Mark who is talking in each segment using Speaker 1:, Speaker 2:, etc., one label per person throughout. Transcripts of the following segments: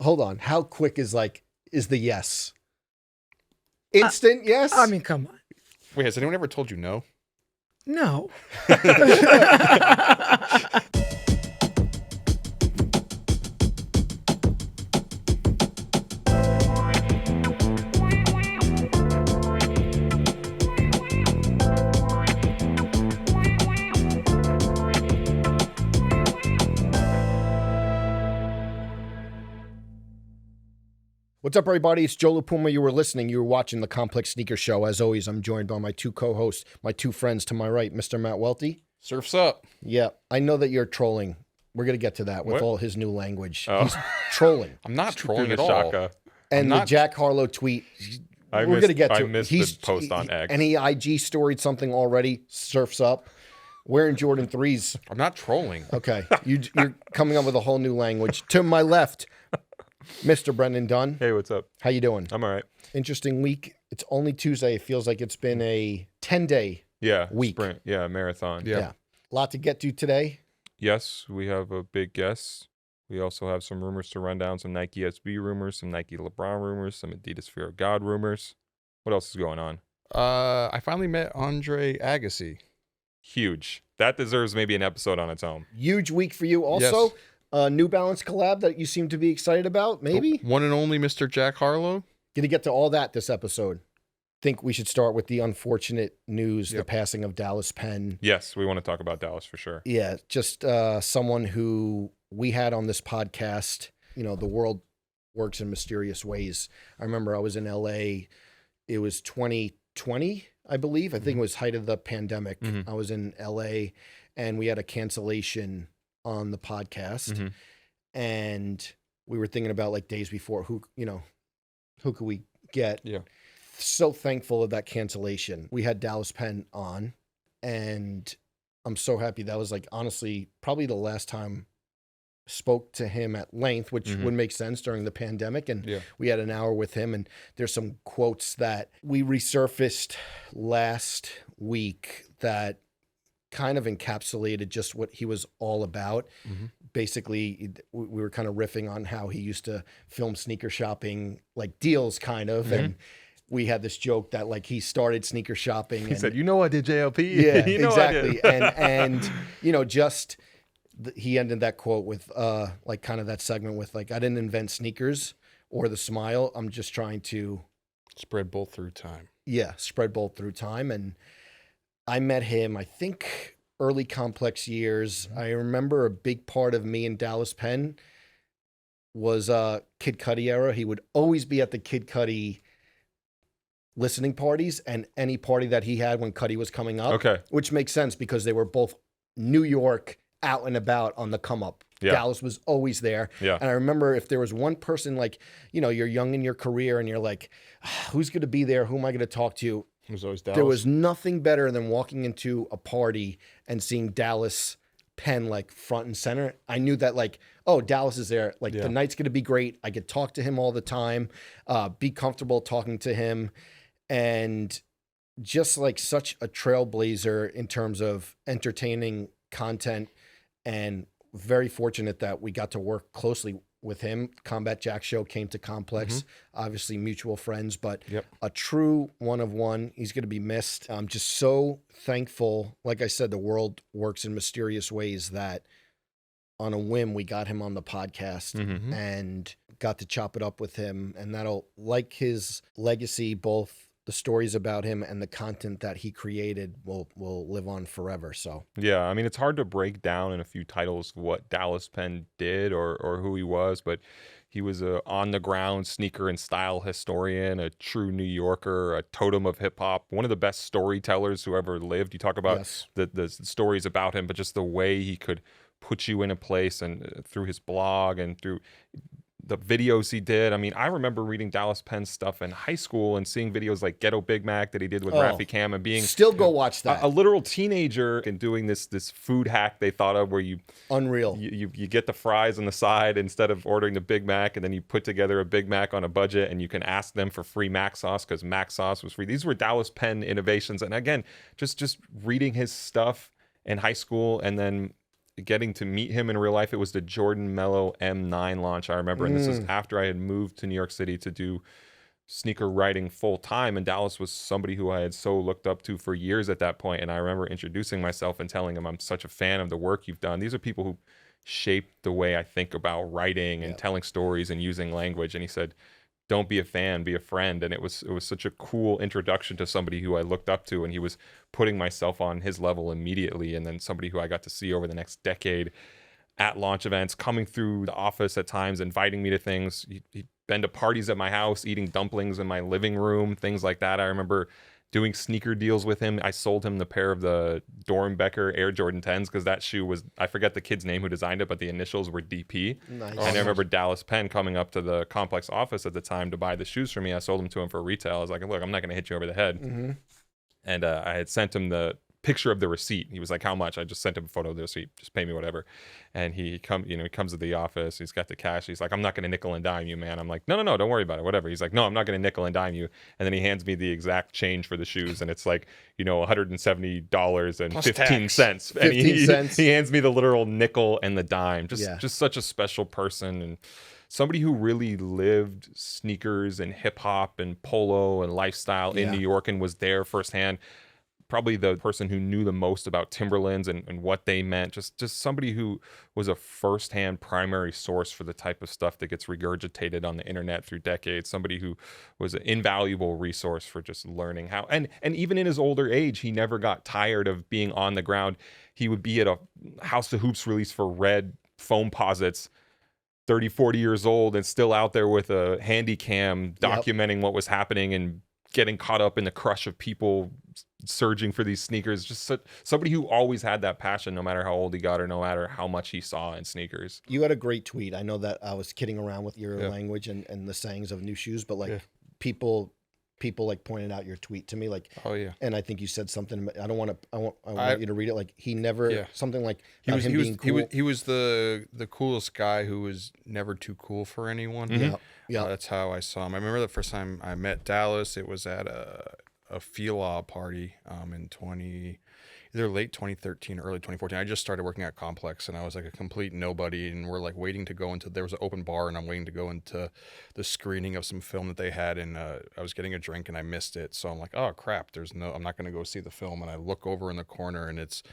Speaker 1: hold on. How quick is the yes? Instant yes?
Speaker 2: I mean, come on.
Speaker 3: Wait, has anyone ever told you no?
Speaker 2: No.
Speaker 1: What's up, everybody? It's Joe La Puma. You were watching the Complex Sneaker Show. As always, I'm joined by my two co-hosts, my two friends to my right, Mr. Matt Welty.
Speaker 3: Surf's up.
Speaker 1: Yeah, I know that you're trolling. We're going to get to that with
Speaker 3: What?
Speaker 1: all his new language.
Speaker 3: Oh.
Speaker 1: He's trolling.
Speaker 3: I'm not trolling at all.
Speaker 1: And the Jack Harlow tweet, we're going to get to
Speaker 3: I
Speaker 1: it.
Speaker 3: missed the post on X.
Speaker 1: And he IG storied something already, Surf's up, wearing Jordan 3s.
Speaker 3: I'm not trolling.
Speaker 1: Okay, you're coming up with a whole new language. To my left, Mr. Brendan Dunne.
Speaker 4: Hey, what's up?
Speaker 1: How you doing?
Speaker 4: I'm all right.
Speaker 1: Interesting week. It's only Tuesday. It feels like it's been a 10-day week.
Speaker 4: Sprint. Yeah, marathon.
Speaker 1: Yeah. A lot to get to today.
Speaker 4: Yes, we have a big guest. We also have some rumors to run down, some Nike SB rumors, some Nike LeBron rumors, some Adidas Fear of God rumors. What else is going on?
Speaker 3: I finally met Agassi.
Speaker 4: Huge. That deserves maybe an episode on its own.
Speaker 1: Huge week for you. Also, New Balance collab that you seem to be excited about, maybe?
Speaker 3: One and only Mr. Jack Harlow.
Speaker 1: Going to get to all that this episode. Think we should start with the unfortunate news, the passing of Dallas Penn.
Speaker 4: Yes, we want to talk about Dallas for sure.
Speaker 1: Yeah, just someone who we had on this podcast. You know, the world works in mysterious ways. I remember I was in LA. It was 2020, I believe. I think it was height of the pandemic. I was in LA and we had a cancellation on the podcast. And we were thinking about like days before who could we get?
Speaker 3: Yeah.
Speaker 1: So thankful of that cancellation. We had Dallas Penn on, and I'm so happy. That was like, honestly, probably the last time I spoke to him at length, which would make sense during the pandemic. And we had an hour with him, and there's some quotes that we resurfaced last week that kind of encapsulated just what he was all about. Basically, we were kind of riffing on how he used to film sneaker shopping, like deals kind of, and we had this joke that like he started sneaker shopping.
Speaker 4: He said, I did JLP.
Speaker 1: Yeah,
Speaker 4: you know
Speaker 1: exactly.
Speaker 4: I did.
Speaker 1: and he ended that quote with like kind of that segment with like, I didn't invent sneakers or the smile. I'm just trying to
Speaker 3: Spread both through time.
Speaker 1: Yeah, spread both through time. And I met him, I think, early Complex years. I remember a big part of me and Dallas Penn was Kid Cudi era. He would always be at the Kid Cudi listening parties and any party that he had when Cudi was coming up.
Speaker 4: Okay.
Speaker 1: Which makes sense because they were both New York out and about on the come up.
Speaker 4: Yeah.
Speaker 1: Dallas was always there.
Speaker 4: Yeah.
Speaker 1: And I remember if there was one person like, you're young in your career and you're like, who's going to be there? Who am I going to talk to?
Speaker 3: It was always Dallas.
Speaker 1: There was nothing better than walking into a party and seeing Dallas Penn like front and center. I knew that like, oh, Dallas is there. Like the night's going to be great. I could talk to him all the time, be comfortable talking to him. And just like such a trailblazer in terms of entertaining content, and very fortunate that we got to work closely with him. Combat Jack Show came to Complex, obviously mutual friends, but a true one of one. He's going to be missed. I'm just so thankful. Like I said, the world works in mysterious ways that on a whim, we got him on the podcast and got to chop it up with him. And that'll, like his legacy, both the stories about him and the content that he created will live on forever. So
Speaker 4: Yeah, I mean, it's hard to break down in a few titles what Dallas Penn did or who he was, but he was a on-the-ground sneaker and style historian, a true New Yorker, a totem of hip-hop, one of the best storytellers who ever lived. You talk about the stories about him, but just the way he could put you in a place, and through his blog and through the videos he did. I mean, I remember reading Dallas Penn stuff in high school and seeing videos like Ghetto Big Mac that he did with Raffi Cam, and being
Speaker 1: still go watch that.
Speaker 4: A literal teenager and doing this food hack they thought of where you get the fries on the side instead of ordering the Big Mac, and then you put together a Big Mac on a budget and you can ask them for free Mac sauce because Mac sauce was free. These were Dallas Penn innovations. And again, just reading his stuff in high school and then getting to meet him in real life. It was the Jordan Mellow M9 launch, I remember. And this is after I had moved to New York City to do sneaker writing full time. And Dallas was somebody who I had so looked up to for years at that point. And I remember introducing myself and telling him, I'm such a fan of the work you've done. These are people who shaped the way I think about writing and telling stories and using language. And he said, don't be a fan, be a friend. And it was such a cool introduction to somebody who I looked up to, and he was putting myself on his level immediately. And then somebody who I got to see over the next decade at launch events, coming through the office at times, inviting me to things. He'd been to parties at my house, eating dumplings in my living room, things like that. I remember doing sneaker deals with him. I sold him the pair of the Dornbecker Air Jordan 10s because that shoe was, I forget the kid's name who designed it, but the initials were DP.
Speaker 1: Nice.
Speaker 4: And I remember Dallas Penn coming up to the complex office at the time to buy the shoes for me. I sold them to him for retail. I was like, look, I'm not going to hit you over the head. And I had sent him the picture of the receipt. He was like, how much? I just sent him a photo of the receipt. Just pay me whatever. And he comes to the office. He's got the cash. He's like, I'm not going to nickel and dime you, man. I'm like, no, don't worry about it. Whatever. He's like, no, I'm not going to nickel and dime you. And then he hands me the exact change for the shoes. And it's like, $170 and 15 cents. And
Speaker 1: 15 cents.
Speaker 4: He hands me the literal nickel and the dime. Just such a special person. And somebody who really lived sneakers and hip hop and polo and lifestyle in New York and was there firsthand. Probably the person who knew the most about Timberlands and what they meant. Just somebody who was a firsthand primary source for the type of stuff that gets regurgitated on the internet through decades. Somebody who was an invaluable resource for just learning how. And even in his older age, he never got tired of being on the ground. He would be at a House of Hoops release for Red foam posits, 30, 40 years old, and still out there with a handy cam documenting what was happening and getting caught up in the crush of people surging for these sneakers. Just somebody who always had that passion, no matter how old he got or no matter how much he saw in sneakers.
Speaker 1: You had a great tweet. I know that I was kidding around with your language and the sayings of new shoes, but like people like pointed out your tweet to me, like,
Speaker 3: oh yeah.
Speaker 1: And I think you said something. I want you to read it. Like he never something like
Speaker 3: he was
Speaker 1: being cool.
Speaker 3: he was the coolest guy who was never too cool for anyone.
Speaker 1: Yeah.
Speaker 3: That's how I saw him. I remember the first time I met Dallas. It was at a Fila party in either late 2013 or early 2014. I just started working at Complex, and I was like a complete nobody, and we're like waiting to go into, there was an open bar, and I'm waiting to go into the screening of some film that they had, and I was getting a drink and I missed it. So I'm like, oh crap, I'm not going to go see the film. And I look over in the corner and it's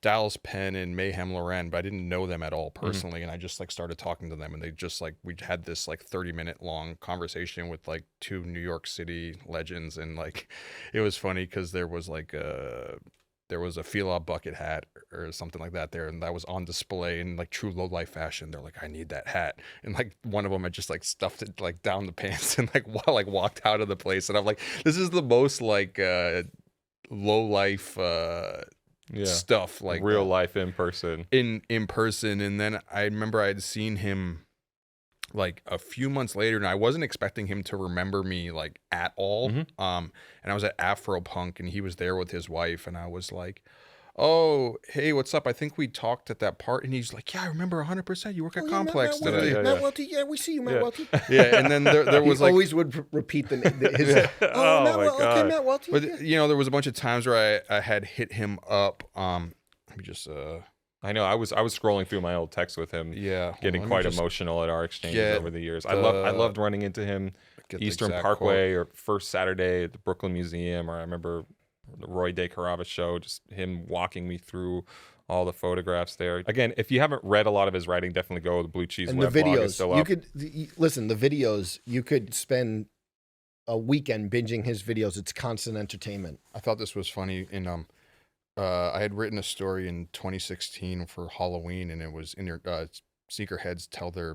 Speaker 3: Dallas Penn and Mayhem Loren, but I didn't know them at all personally. And I just like started talking to them, and they just like, we had this like 30-minute long conversation with like two New York City legends. And like, it was funny because there was a Fila bucket hat or something like that there, and that was on display in like true low life fashion. They're like, I need that hat. And like one of them had just like stuffed it like down the pants and like walked out of the place. And I'm like, this is the most like low life stuff, like
Speaker 4: real life in person.
Speaker 3: In person. And then I remember I had seen him like a few months later, and I wasn't expecting him to remember me like at all. And I was at Afro Punk, and he was there with his wife, and I was like, oh, hey, what's up? I think we talked at that part. And he's like, yeah, I remember 100%. You work at Complex today.
Speaker 1: Matt Welty, yeah, we see you, Matt Welty.
Speaker 3: Yeah, and then there was
Speaker 1: he
Speaker 3: like,
Speaker 1: always would repeat his. Oh, Matt Welty, okay, Matt Welty.
Speaker 3: But there was a bunch of times where I had hit him up. Let me just.
Speaker 4: I know I was scrolling through my old texts with him, getting quite emotional at our exchanges over the years. I loved running into him Eastern Parkway or First Saturday at the Brooklyn Museum, or I remember the Roy Day Carava show, just him walking me through all the photographs there. Again, if you haven't read a lot of his writing, definitely go to the Blue Cheese
Speaker 1: and
Speaker 4: web
Speaker 1: the
Speaker 4: blog.
Speaker 1: videos.
Speaker 4: It's still
Speaker 1: You
Speaker 4: up.
Speaker 1: could listen. The videos, you could spend a weekend binging his videos. It's constant entertainment.
Speaker 3: I thought this was funny. I had written a story in 2016 for Halloween, and it was in your sneakerheads tell their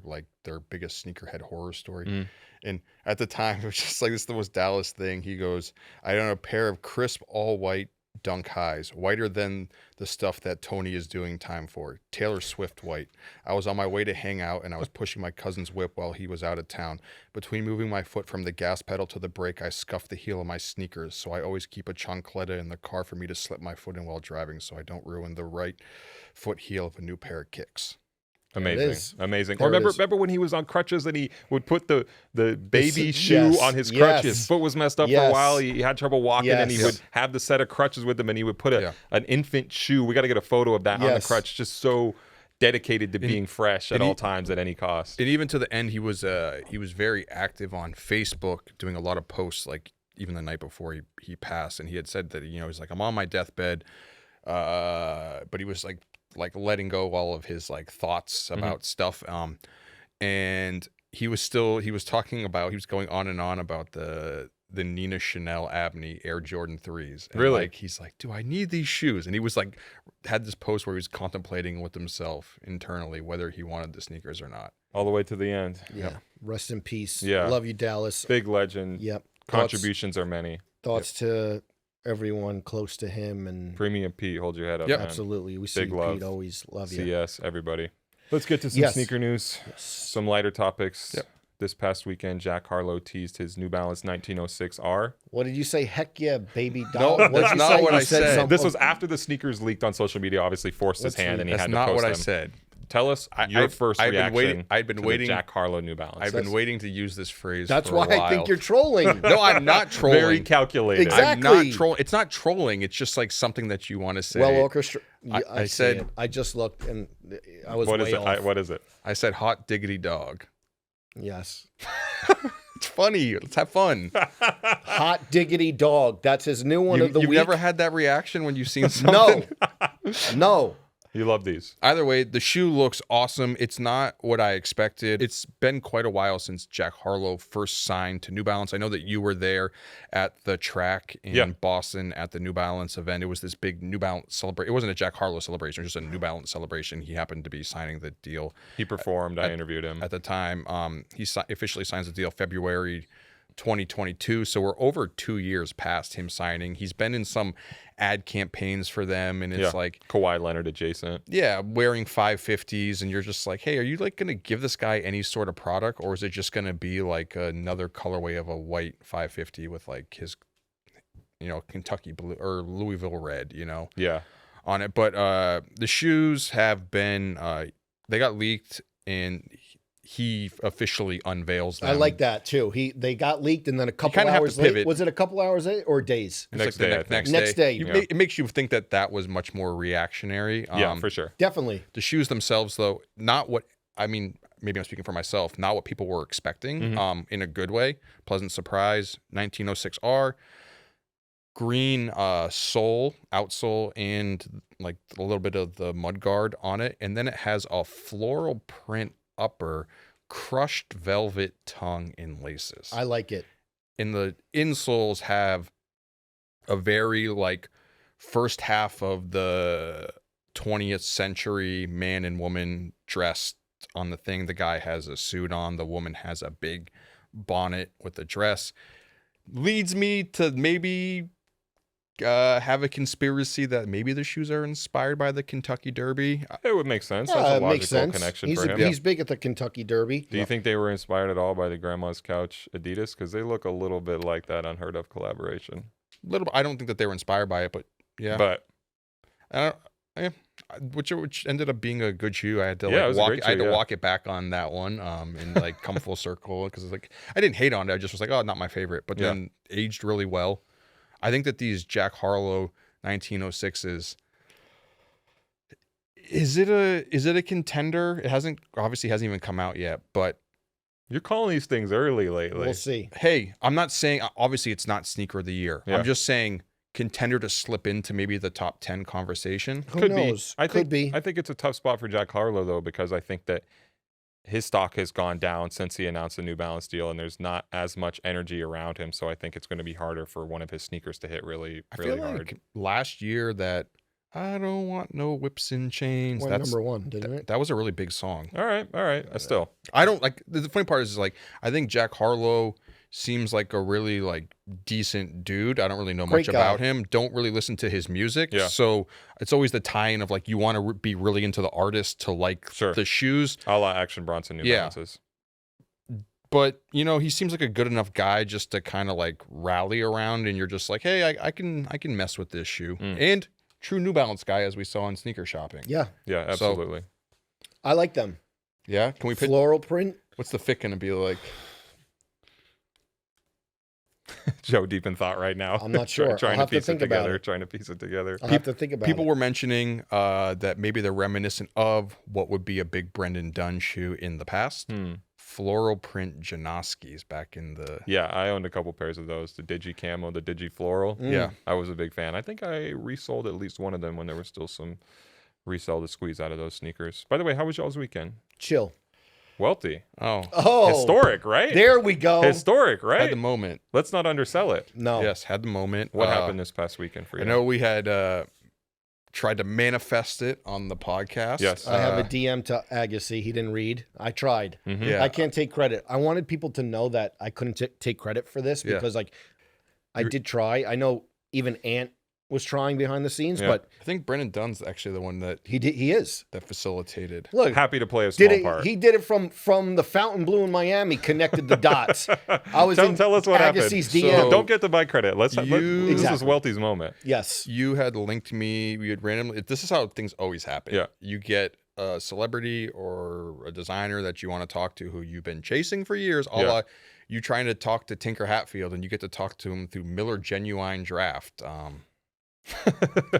Speaker 3: biggest sneakerhead horror story. And at the time, it was just like, this is the most Dallas thing. He goes, I own a pair of crisp all white Dunk highs, whiter than the stuff that Tony is doing time for. Taylor Swift white. I was on my way to hang out, and I was pushing my cousin's whip while he was out of town. Between moving my foot from the gas pedal to the brake, I scuffed the heel of my sneakers, so I always keep a chancleta in the car for me to slip my foot in while driving so I don't ruin the right foot heel of a new pair of kicks.
Speaker 4: Amazing. Or remember when he was on crutches and he would put the baby shoe on his crutches. His foot was messed up for a while. He had trouble walking, and he would have the set of crutches with him, and he would put an infant shoe. We got to get a photo of that on the crutch. Just so dedicated to being fresh at all times at any cost.
Speaker 3: And even to the end, he was very active on Facebook, doing a lot of posts, like even the night before he passed. And he had said that, he's like, I'm on my deathbed. But he was like letting go all of his like thoughts about stuff. And he was going on and on about the Nina Chanel Abney Air Jordan 3s. And
Speaker 4: really?
Speaker 3: Like, he's like, do I need these shoes? And he was like, had this post where he was contemplating with himself internally whether he wanted the sneakers or not.
Speaker 4: All the way to the end.
Speaker 1: Yeah. Yep. Rest in peace.
Speaker 4: Yeah.
Speaker 1: Love you, Dallas.
Speaker 4: Big legend.
Speaker 1: Yep.
Speaker 4: Contributions are many.
Speaker 1: Thoughts to everyone close to him. And
Speaker 4: Premium Pete, hold your head up.
Speaker 3: Yep.
Speaker 4: Man.
Speaker 1: Absolutely. We see
Speaker 4: Big love.
Speaker 1: Pete, always love you.
Speaker 4: CS, everybody. Let's get to some sneaker news. Some lighter topics.
Speaker 3: Yep.
Speaker 4: This past weekend, Jack Harlow teased his New Balance 1906R.
Speaker 1: What did you say? Heck yeah, baby
Speaker 3: No,
Speaker 1: doll.
Speaker 3: that's not what I said.
Speaker 4: This was after the sneakers leaked on social media. Obviously, forced his hand, and he
Speaker 3: That's
Speaker 4: had to
Speaker 3: not
Speaker 4: post
Speaker 3: what I
Speaker 4: them.
Speaker 3: said.
Speaker 4: Tell us your first reaction.
Speaker 3: I've been
Speaker 4: to
Speaker 3: waiting.
Speaker 4: The Jack Harlow New Balance.
Speaker 3: I've been waiting to use this phrase.
Speaker 1: That's
Speaker 3: for
Speaker 1: why
Speaker 3: a while.
Speaker 1: I think you're trolling.
Speaker 3: No, I'm not trolling.
Speaker 4: Very calculated.
Speaker 1: Exactly.
Speaker 3: I'm not trolling. It's not trolling. It's just like something that you want to say.
Speaker 1: Well orchestrated.
Speaker 3: I said.
Speaker 1: I just looked and I was
Speaker 4: What
Speaker 1: way
Speaker 4: is it?
Speaker 1: off.
Speaker 4: What is it?
Speaker 3: I said hot diggity dog.
Speaker 1: Yes.
Speaker 3: It's funny. Let's have fun.
Speaker 1: Hot diggity dog. That's his new one of the
Speaker 3: You've
Speaker 1: week.
Speaker 3: never had that reaction when you've seen something?
Speaker 1: No.
Speaker 4: You love these.
Speaker 3: Either way, the shoe looks awesome. It's not what I expected. It's been quite a while since Jack Harlow first signed to New Balance. I know that you were there at the track in Boston at the New Balance event. It was this big New Balance celebration. It wasn't a Jack Harlow celebration. It was just a New Balance celebration. He happened to be signing the deal.
Speaker 4: He performed. I interviewed him.
Speaker 3: At the time. He officially signs the deal February 2022. So we're over 2 years past him signing. He's been in some ad campaigns for them, and it's like
Speaker 4: Kawhi Leonard adjacent.
Speaker 3: Yeah, wearing 550s, and you're just like, hey, are you like gonna give this guy any sort of product, or is it just gonna be like another colorway of a white 550 with like his, Kentucky blue or Louisville red, on it? But the shoes have been they got leaked, and he officially unveils them.
Speaker 1: I like that too. They got leaked, and then a couple hours late. Was it a couple hours late or days?
Speaker 3: Next
Speaker 1: Next day.
Speaker 3: It makes you think that was much more reactionary.
Speaker 4: Yeah, for sure.
Speaker 1: Definitely.
Speaker 3: The shoes themselves, though, not what I mean. Maybe I'm speaking for myself. Not what people were expecting. In a good way. Pleasant surprise. 1906R. Green outsole, and like a little bit of the mudguard on it, and then it has a floral print upper, crushed velvet tongue and laces.
Speaker 1: I like it.
Speaker 3: And the insoles have a very like first half of the 20th century man and woman dressed on the thing. The guy has a suit on. The woman has a big bonnet with a dress. Leads me to maybe have a conspiracy that maybe the shoes are inspired by the Kentucky Derby.
Speaker 4: It would make sense. That's a logical connection for him.
Speaker 1: He's big at the Kentucky Derby.
Speaker 4: Do you think they were inspired at all by the Grandma's Couch Adidas? Because they look a little bit like that unheard of collaboration.
Speaker 3: Little, I don't think that they were inspired by it, but yeah.
Speaker 4: But
Speaker 3: which ended up being a good shoe. I had to walk it back on that one, and like come full circle, because like I didn't hate on it. I just was like, oh, not my favorite, but then aged really well. I think that these Jack Harlow 1906s, is it a contender? It hasn't even come out yet, but
Speaker 4: you're calling these things early lately.
Speaker 1: We'll see.
Speaker 3: Hey, I'm not saying obviously it's not sneaker of the year.
Speaker 4: Yeah.
Speaker 3: I'm just saying contender to slip into maybe the top 10 conversation.
Speaker 1: Who knows?
Speaker 4: I
Speaker 1: Could be.
Speaker 4: I think it's a tough spot for Jack Harlow though, because I think that his stock has gone down since he announced the New Balance deal, and there's not as much energy around him. So I think it's going to be harder for one of his sneakers to hit really hard.
Speaker 3: Like last year that I don't want no whips and chains.
Speaker 1: That's number one, didn't it?
Speaker 3: That was a really big song.
Speaker 4: All right. Still,
Speaker 3: I don't like the funny part is like I think Jack Harlow seems like a really like decent dude. I don't really know much about him. Don't really listen to his music.
Speaker 4: Yeah.
Speaker 3: So it's always the tie-in of like you want to be really into the artist to like the shoes.
Speaker 4: A la Action Bronson New Balances.
Speaker 3: But he seems like a good enough guy just to kind of like rally around, and you're just like, hey, I can mess with this shoe. And true New Balance guy, as we saw in sneaker shopping.
Speaker 1: Yeah.
Speaker 4: Yeah, absolutely.
Speaker 1: So, I like them.
Speaker 3: Yeah. Can we
Speaker 1: floral print?
Speaker 3: What's the fit gonna be like?
Speaker 4: Joe deep in thought right now.
Speaker 1: I'm not sure.
Speaker 4: Trying
Speaker 1: I'll
Speaker 4: to
Speaker 1: have to
Speaker 4: piece it
Speaker 1: think about
Speaker 4: together.
Speaker 1: it.
Speaker 4: Trying to piece it together.
Speaker 1: I'll have to think about
Speaker 3: People
Speaker 1: it.
Speaker 3: were mentioning that maybe they're reminiscent of what would be a big Brendan Dunne shoe in the past. Floral print Janoskis back in the...
Speaker 4: Yeah, I owned a couple pairs of those. The Digi Camo, the Digi Floral.
Speaker 3: Yeah.
Speaker 4: I was a big fan. I think I resold at least one of them when there was still some resell to squeeze out of those sneakers. By the way, how was y'all's weekend?
Speaker 1: Chill.
Speaker 4: Welty.
Speaker 1: Oh.
Speaker 4: Historic, right?
Speaker 1: There we go.
Speaker 4: Historic, right?
Speaker 3: Had the moment.
Speaker 4: Let's not undersell it.
Speaker 1: No.
Speaker 3: Yes, had the moment.
Speaker 4: What happened this past weekend for you?
Speaker 3: I know we had tried to manifest it on the podcast.
Speaker 4: Yes.
Speaker 1: I have a DM to Agassi. He didn't read. I tried.
Speaker 3: Yeah.
Speaker 1: I can't take credit. I wanted people to know that I couldn't take credit for this because, like, I did try. I know even Ant was trying behind the scenes, but
Speaker 3: I think Brendan Dunn's actually the one that
Speaker 1: he is.
Speaker 3: that facilitated.
Speaker 1: Look,
Speaker 4: Happy to play a small part.
Speaker 1: He did it from the Fountain Blue in Miami, connected the dots. I was
Speaker 4: tell us what
Speaker 1: Agassi's
Speaker 4: happened.
Speaker 1: DM.
Speaker 3: So-
Speaker 4: Don't get to my credit. This is
Speaker 1: Exactly.
Speaker 4: Welty's moment.
Speaker 1: Yes.
Speaker 3: You had linked me. You had randomly. This is how things always happen.
Speaker 4: Yeah.
Speaker 3: You get a celebrity or a designer that you want to talk to who you've been chasing for years. You trying to talk to Tinker Hatfield, and you get to talk to him through Miller Genuine Draft.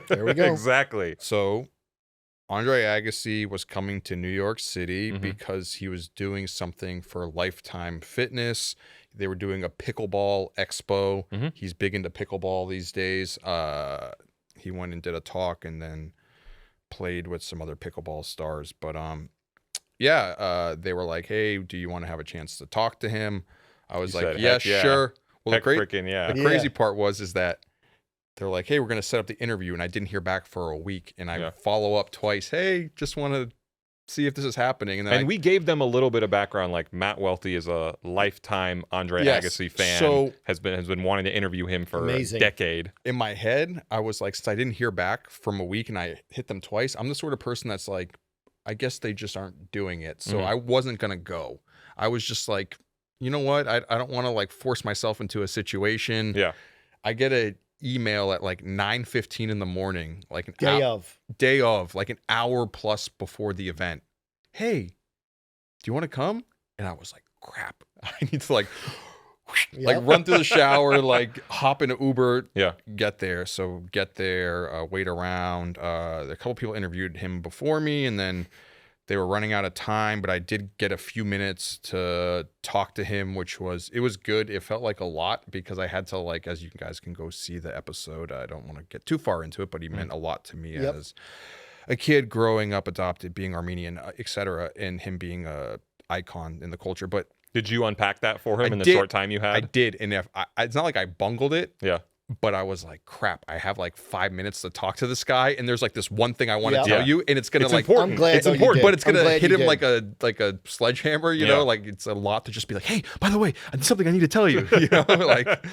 Speaker 1: There we go.
Speaker 4: Exactly.
Speaker 3: So Andre Agassi was coming to New York City because he was doing something for Lifetime Fitness. They were doing a pickleball expo. He's big into pickleball these days. He went and did a talk and then played with some other pickleball stars. But they were like, hey, do you want to have a chance to talk to him? I was like,
Speaker 4: said,
Speaker 3: yeah,
Speaker 4: heck yeah.
Speaker 3: sure. Well,
Speaker 4: Heck freaking yeah.
Speaker 3: the crazy part is that they're like, hey, we're going to set up the interview. And I didn't hear back for a week. And I follow up twice. Hey, just want to see if this is happening. And
Speaker 4: we gave them a little bit of background. Like Matt Welty is a lifetime Andre Agassi fan.
Speaker 3: So
Speaker 4: has been wanting to interview him for a decade.
Speaker 3: In my head, I was like, since I didn't hear back from a week and I hit them twice, I'm the sort of person that's like, I guess they just aren't doing it. So I wasn't going to go. I was just like, you know what? I don't want to like force myself into a situation.
Speaker 4: Yeah.
Speaker 3: I get a email at like 9:15 in the morning, like an
Speaker 1: Day of,
Speaker 3: like an hour plus before the event. Hey, do you want to come? And I was like, crap, I need to like run through the shower, like hop in an Uber, get there. So get there, wait around. A couple people interviewed him before me, and then they were running out of time, but I did get a few minutes to talk to him, it was good. It felt like a lot because I had to, like, as you guys can go see the episode, I don't want to get too far into it, but he meant a lot to me as a kid growing up, adopted, being Armenian, etc., and him being a icon in the culture. But
Speaker 4: did you unpack that for him in the short time you had?
Speaker 3: I did, and it's not like I bungled it.
Speaker 4: Yeah.
Speaker 3: But I was like, crap, I have like 5 minutes to talk to this guy, and there's like this one thing I want to tell you, and it's gonna
Speaker 4: important.
Speaker 1: I'm glad
Speaker 3: it's important, but it's gonna hit him
Speaker 1: did.
Speaker 3: like a sledgehammer, you know, like it's a lot to just be like, hey, by the way, there's something I need to tell you, you know, like,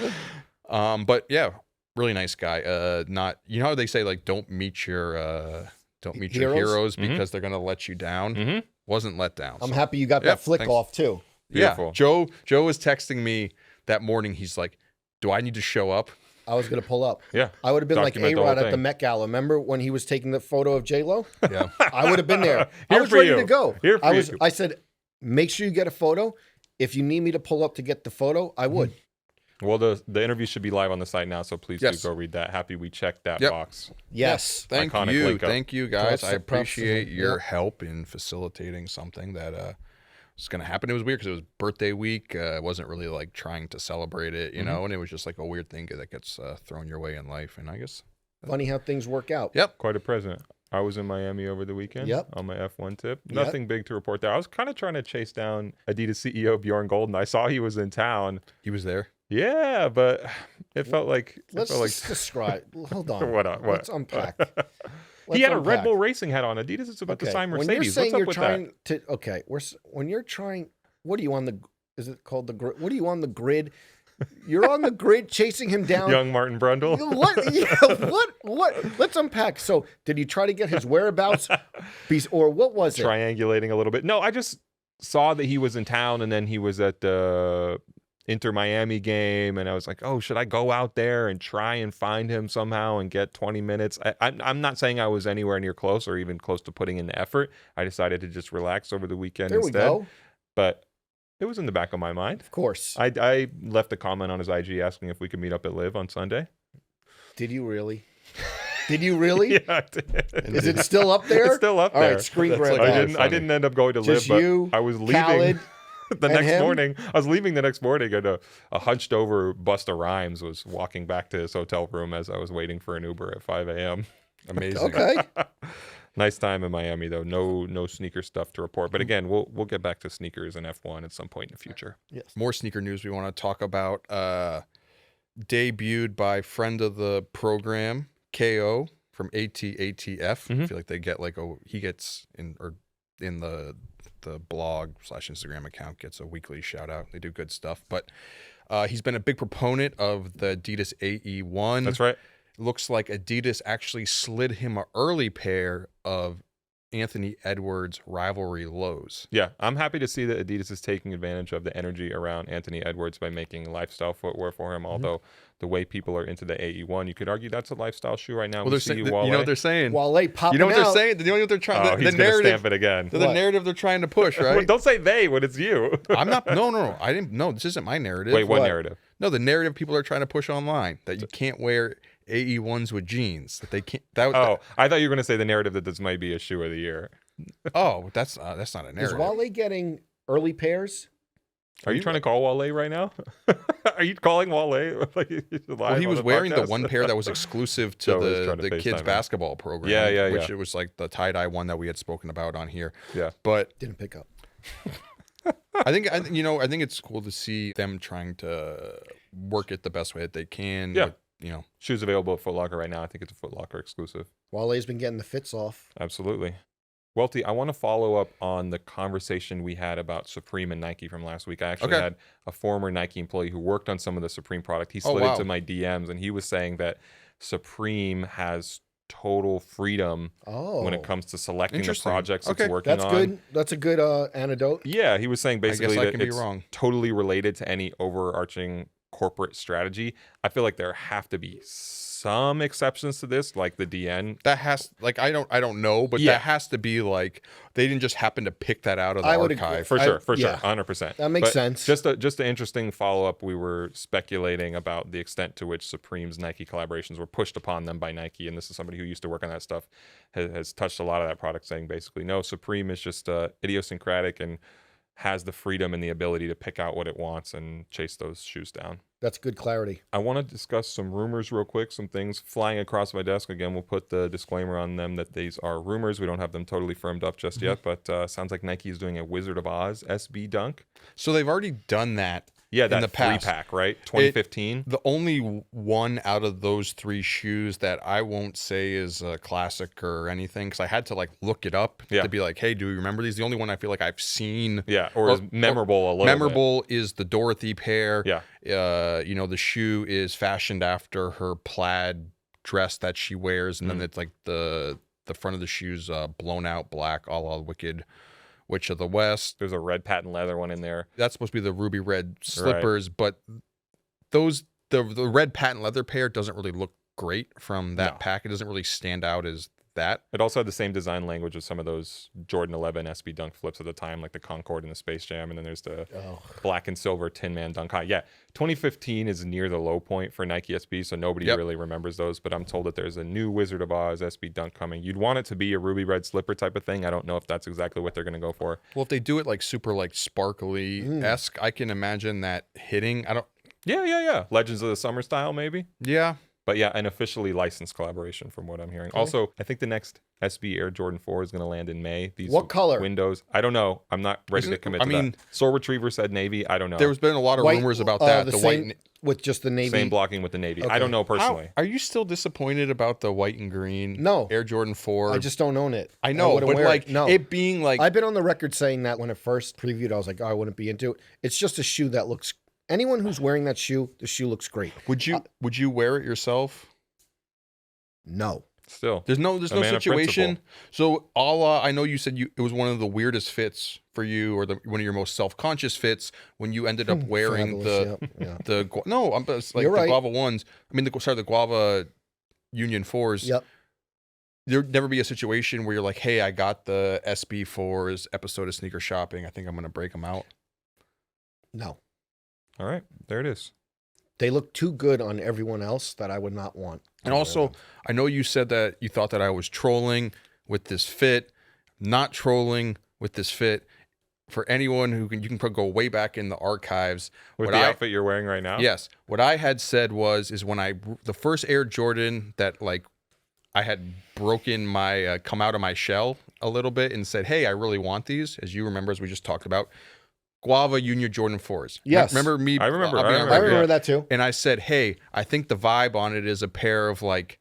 Speaker 3: but yeah, really nice guy. Not, you know how they say like don't meet your heroes because they're gonna let you down. Wasn't let down.
Speaker 1: I'm happy you got that flick off too.
Speaker 4: Beautiful.
Speaker 3: Yeah, Joe was texting me that morning. He's like, do I need to show up?
Speaker 1: I was going to pull up.
Speaker 4: Yeah.
Speaker 1: I would have been
Speaker 4: Document
Speaker 1: like
Speaker 4: the whole
Speaker 1: A-Rod at the
Speaker 4: thing.
Speaker 1: Met Gala. Remember when he was taking the photo of J-Lo?
Speaker 3: Yeah.
Speaker 1: I would have been there. I
Speaker 4: Here
Speaker 1: was
Speaker 4: for
Speaker 1: ready
Speaker 4: you.
Speaker 1: to go.
Speaker 4: Here for you.
Speaker 1: I said, make sure you get a photo. If you need me to pull up to get the photo, I would.
Speaker 4: Well, the interview should be live on the site now, so please
Speaker 3: Yes.
Speaker 4: do go read that. Happy we checked that
Speaker 3: Yep.
Speaker 4: box.
Speaker 1: Yes.
Speaker 3: Thank
Speaker 4: Iconic
Speaker 3: you.
Speaker 4: link up.
Speaker 3: Thank you, guys.
Speaker 1: Props
Speaker 3: I
Speaker 1: to- props to
Speaker 3: appreciate
Speaker 1: him.
Speaker 3: your
Speaker 1: Yeah.
Speaker 3: help in facilitating something that was going to happen. It was weird because it was birthday week. I wasn't really like trying to celebrate it, you know, and it was just like a weird thing that gets thrown your way in life. And I guess.
Speaker 1: Funny how things work out.
Speaker 3: Yep.
Speaker 4: Quite a present. I was in Miami over the weekend on my F1 tip.
Speaker 1: Yep.
Speaker 4: Nothing big to report there. I was kind of trying to chase down Adidas CEO Bjorn Golden. I saw he was in town.
Speaker 3: He was there.
Speaker 4: Yeah, but it felt like
Speaker 1: Let's just describe. Hold on.
Speaker 4: What?
Speaker 1: Let's unpack.
Speaker 4: He had a Red
Speaker 1: unpack.
Speaker 4: Bull Racing hat on. Adidas is about to sign
Speaker 1: When you're
Speaker 4: Mercedes.
Speaker 1: saying
Speaker 4: What's up
Speaker 1: you're
Speaker 4: with
Speaker 1: trying
Speaker 4: that?
Speaker 1: to, okay, when you're trying, what are you on the? Is it called the grid? What are you on the grid? You're on the grid chasing him down.
Speaker 4: Young Martin Brundle.
Speaker 1: What? Yeah, what? Let's unpack. So, did you try to get his whereabouts, or what was it?
Speaker 4: Triangulating a little bit. No, I just saw that he was in town, and then he was at the Inter Miami game, and I was like, oh, should I go out there and try and find him somehow and get 20 minutes? I'm not saying I was anywhere near close or even close to putting in the effort. I decided to just relax over the weekend
Speaker 1: There
Speaker 4: instead.
Speaker 1: we go.
Speaker 4: But It was in the back of my mind.
Speaker 1: Of course.
Speaker 4: I left a comment on his IG asking if we could meet up at Live on Sunday.
Speaker 1: Did you really? Did you really?
Speaker 4: Yeah, I did.
Speaker 1: Is it still up there?
Speaker 4: It's still up
Speaker 1: All
Speaker 4: there.
Speaker 1: right, screen
Speaker 3: That's
Speaker 1: grab.
Speaker 3: like-
Speaker 1: that.
Speaker 4: I didn't end up going to
Speaker 1: Just
Speaker 4: Live,
Speaker 1: you,
Speaker 4: but I was leaving
Speaker 1: Khaled,
Speaker 4: the
Speaker 1: and
Speaker 4: next
Speaker 1: him?
Speaker 4: morning. I was leaving the next morning, and a hunched over Busta Rhymes was walking back to his hotel room as I was waiting for an Uber at 5 a.m.
Speaker 3: Amazing.
Speaker 1: Okay.
Speaker 4: Nice time in Miami though. No sneaker stuff to report. But again, we'll get back to sneakers and F1 at some point in the future.
Speaker 1: Yes.
Speaker 3: More sneaker news we want to talk about. Debuted by friend of the program, KO from ATATF. I feel like they get he gets in the blog / Instagram account gets a weekly shout out. They do good stuff. But he's been a big proponent of the Adidas AE1.
Speaker 4: That's right.
Speaker 3: Looks like Adidas actually slid him an early pair of Anthony Edwards rivalry lows.
Speaker 4: Yeah, I'm happy to see that Adidas is taking advantage of the energy around Anthony Edwards by making lifestyle footwear for him. Although the way people are into the AE1, you could argue that's a lifestyle shoe right now.
Speaker 3: Well, they're saying, you know what they're saying?
Speaker 1: Wale popping
Speaker 3: You know what
Speaker 1: out.
Speaker 3: they're saying? You know what they're trying?
Speaker 4: Oh,
Speaker 3: the
Speaker 4: he's gonna
Speaker 3: narrative.
Speaker 4: stamp it again.
Speaker 3: The
Speaker 1: What?
Speaker 3: narrative they're trying to push,
Speaker 4: Well,
Speaker 3: right?
Speaker 4: don't say they when it's you.
Speaker 3: I'm not. No. I didn't. No, this isn't my narrative.
Speaker 4: Wait, what
Speaker 1: What?
Speaker 4: narrative?
Speaker 3: No, the narrative people are trying to push online that you can't wear AE1s with jeans. That they can't. That,
Speaker 4: Oh, I thought you were going to say the narrative that this might be a shoe of the year.
Speaker 3: that's not a
Speaker 1: Is
Speaker 3: narrative.
Speaker 1: Wale getting early pairs?
Speaker 4: Are you trying to call Wale right now? Are you calling Wale?
Speaker 3: Well, he was wearing the one pair that was exclusive to
Speaker 4: Joe was trying to
Speaker 3: the
Speaker 4: FaceTime
Speaker 3: kids
Speaker 4: him.
Speaker 3: basketball program.
Speaker 4: Yeah.
Speaker 3: Which it was like the tie-dye one that we had spoken about on here.
Speaker 4: Yeah.
Speaker 3: But
Speaker 1: Didn't pick up.
Speaker 3: I think it's cool to see them trying to work it the best way that they can.
Speaker 4: Yeah.
Speaker 3: With,
Speaker 4: Shoes available at Foot Locker right now. I think it's a Foot Locker exclusive.
Speaker 1: Wale's been getting the fits off.
Speaker 4: Absolutely. Welty, I want to follow up on the conversation we had about Supreme and Nike from last week. I actually
Speaker 3: Okay.
Speaker 4: had a former Nike employee who worked on some of the Supreme product. He
Speaker 3: Oh,
Speaker 4: slid
Speaker 3: wow.
Speaker 4: into my DMs and he was saying that Supreme has total freedom
Speaker 1: Oh,
Speaker 4: when it comes to selecting the
Speaker 3: Interesting.
Speaker 4: projects
Speaker 3: Okay,
Speaker 4: it's working
Speaker 1: that's
Speaker 4: on.
Speaker 1: good. That's a good antidote.
Speaker 4: Yeah, he was saying basically
Speaker 3: I
Speaker 4: that
Speaker 3: can be
Speaker 4: it's
Speaker 3: wrong.
Speaker 4: totally related to any overarching corporate strategy. I feel like there have to be some exceptions to this, like the DN.
Speaker 3: That has I don't know, but
Speaker 4: Yeah.
Speaker 3: that has to be like they didn't just happen to pick that out of the
Speaker 1: I would agree.
Speaker 3: archive.
Speaker 4: For sure,
Speaker 1: yeah.
Speaker 4: 100%.
Speaker 1: That makes
Speaker 4: But
Speaker 1: sense.
Speaker 4: Just an interesting follow-up. We were speculating about the extent to which Supreme's Nike collaborations were pushed upon them by Nike, and this is somebody who used to work on that stuff, has touched a lot of that product, saying basically, no, Supreme is just idiosyncratic and has the freedom and the ability to pick out what it wants and chase those shoes down.
Speaker 1: That's good clarity.
Speaker 4: I want to discuss some rumors real quick, some things flying across my desk. Again, we'll put the disclaimer on them that these are rumors. We don't have them totally firmed up just yet, but sounds like Nike is doing a Wizard of Oz SB Dunk.
Speaker 3: So they've already done that.
Speaker 4: Yeah,
Speaker 3: in
Speaker 4: that
Speaker 3: the past.
Speaker 4: 3-pack, right? 2015.
Speaker 3: The only one out of those three shoes that I won't say is a classic or anything, because I had to look it up
Speaker 4: Yeah.
Speaker 3: to be like, hey, do you remember these? The only one I feel like I've seen
Speaker 4: Yeah, or is memorable a little
Speaker 3: memorable is the Dorothy pair.
Speaker 4: Yeah.
Speaker 3: The shoe is fashioned after her plaid dress that she wears, and then it's like the front of the shoe's blown out black, a la Wicked Witch of the West.
Speaker 4: There's a red patent leather one in there.
Speaker 3: That's supposed to be the ruby red slippers, but the red patent leather pair doesn't really look great from that
Speaker 4: No.
Speaker 3: pack. It doesn't really stand out as that.
Speaker 4: It also had the same design language as some of those Jordan 11 SB Dunk flips at the time, like the Concorde and the Space Jam. And then there's the black and silver Tin Man Dunk High. Yeah, 2015 is near the low point for Nike SB, so nobody
Speaker 3: Yep.
Speaker 4: really remembers those. But I'm told that there's a new Wizard of Oz SB Dunk coming. You'd want it to be a ruby red slipper type of thing. I don't know if that's exactly what they're going to go for.
Speaker 3: Well, if they do it super sparkly-esque, I can imagine that hitting.
Speaker 4: Yeah. Legends of the Summer style, maybe.
Speaker 3: Yeah.
Speaker 4: But yeah, an officially licensed collaboration from what I'm hearing. Also, I think the next SB Air Jordan 4 is going to land in May. These
Speaker 1: What color?
Speaker 4: Windows. I don't know. I'm not ready to commit to that. Soul Retriever said navy. I don't know.
Speaker 3: There's been a lot of
Speaker 1: White,
Speaker 3: rumors about that.
Speaker 1: The,
Speaker 3: The
Speaker 1: same,
Speaker 3: white.
Speaker 1: with just the navy.
Speaker 4: Same blocking with the navy.
Speaker 1: Okay.
Speaker 4: I don't know personally.
Speaker 3: Are you still disappointed about the white and green?
Speaker 1: No.
Speaker 3: Air Jordan 4.
Speaker 1: I just don't own it.
Speaker 3: I know,
Speaker 1: wouldn't
Speaker 3: but
Speaker 1: wear it. No.
Speaker 3: it being
Speaker 1: I've been on the record saying that when it first previewed, I was like, oh, I wouldn't be into it. It's just a shoe that looks. Anyone who's wearing that shoe, the shoe looks great.
Speaker 3: would you wear it yourself?
Speaker 1: No.
Speaker 4: Still.
Speaker 3: There's no
Speaker 4: man of
Speaker 3: situation.
Speaker 4: principle.
Speaker 3: So I know you said it was one of the weirdest fits for you, or one of your most self-conscious fits when you ended up wearing
Speaker 1: Fabulous, yeah.
Speaker 3: I'm just like
Speaker 1: You're
Speaker 3: the
Speaker 1: right.
Speaker 3: Guava ones. I mean, the Guava Union 4s.
Speaker 1: Yep.
Speaker 3: There'd never be a situation where you're like, hey, I got the SB4s episode of Sneaker Shopping. I think I'm going to break them out.
Speaker 1: No.
Speaker 4: All right, there it is.
Speaker 1: They look too good on everyone else that I would not want.
Speaker 3: And also, I know you said that you thought that I was trolling with this fit, not trolling with this fit. For anyone who can, you can go way back in the archives.
Speaker 4: With the outfit you're wearing right now?
Speaker 3: Yes. What I had said is when the first Air Jordan that like I had broken my, come out of my shell a little bit and said, hey, I really want these. As you remember, as we just talked about, Guava Junior Jordan 4s.
Speaker 1: Yes.
Speaker 3: Remember me?
Speaker 4: I remember.
Speaker 1: I remember that too.
Speaker 3: And I said, hey, I think the vibe on it is a pair of like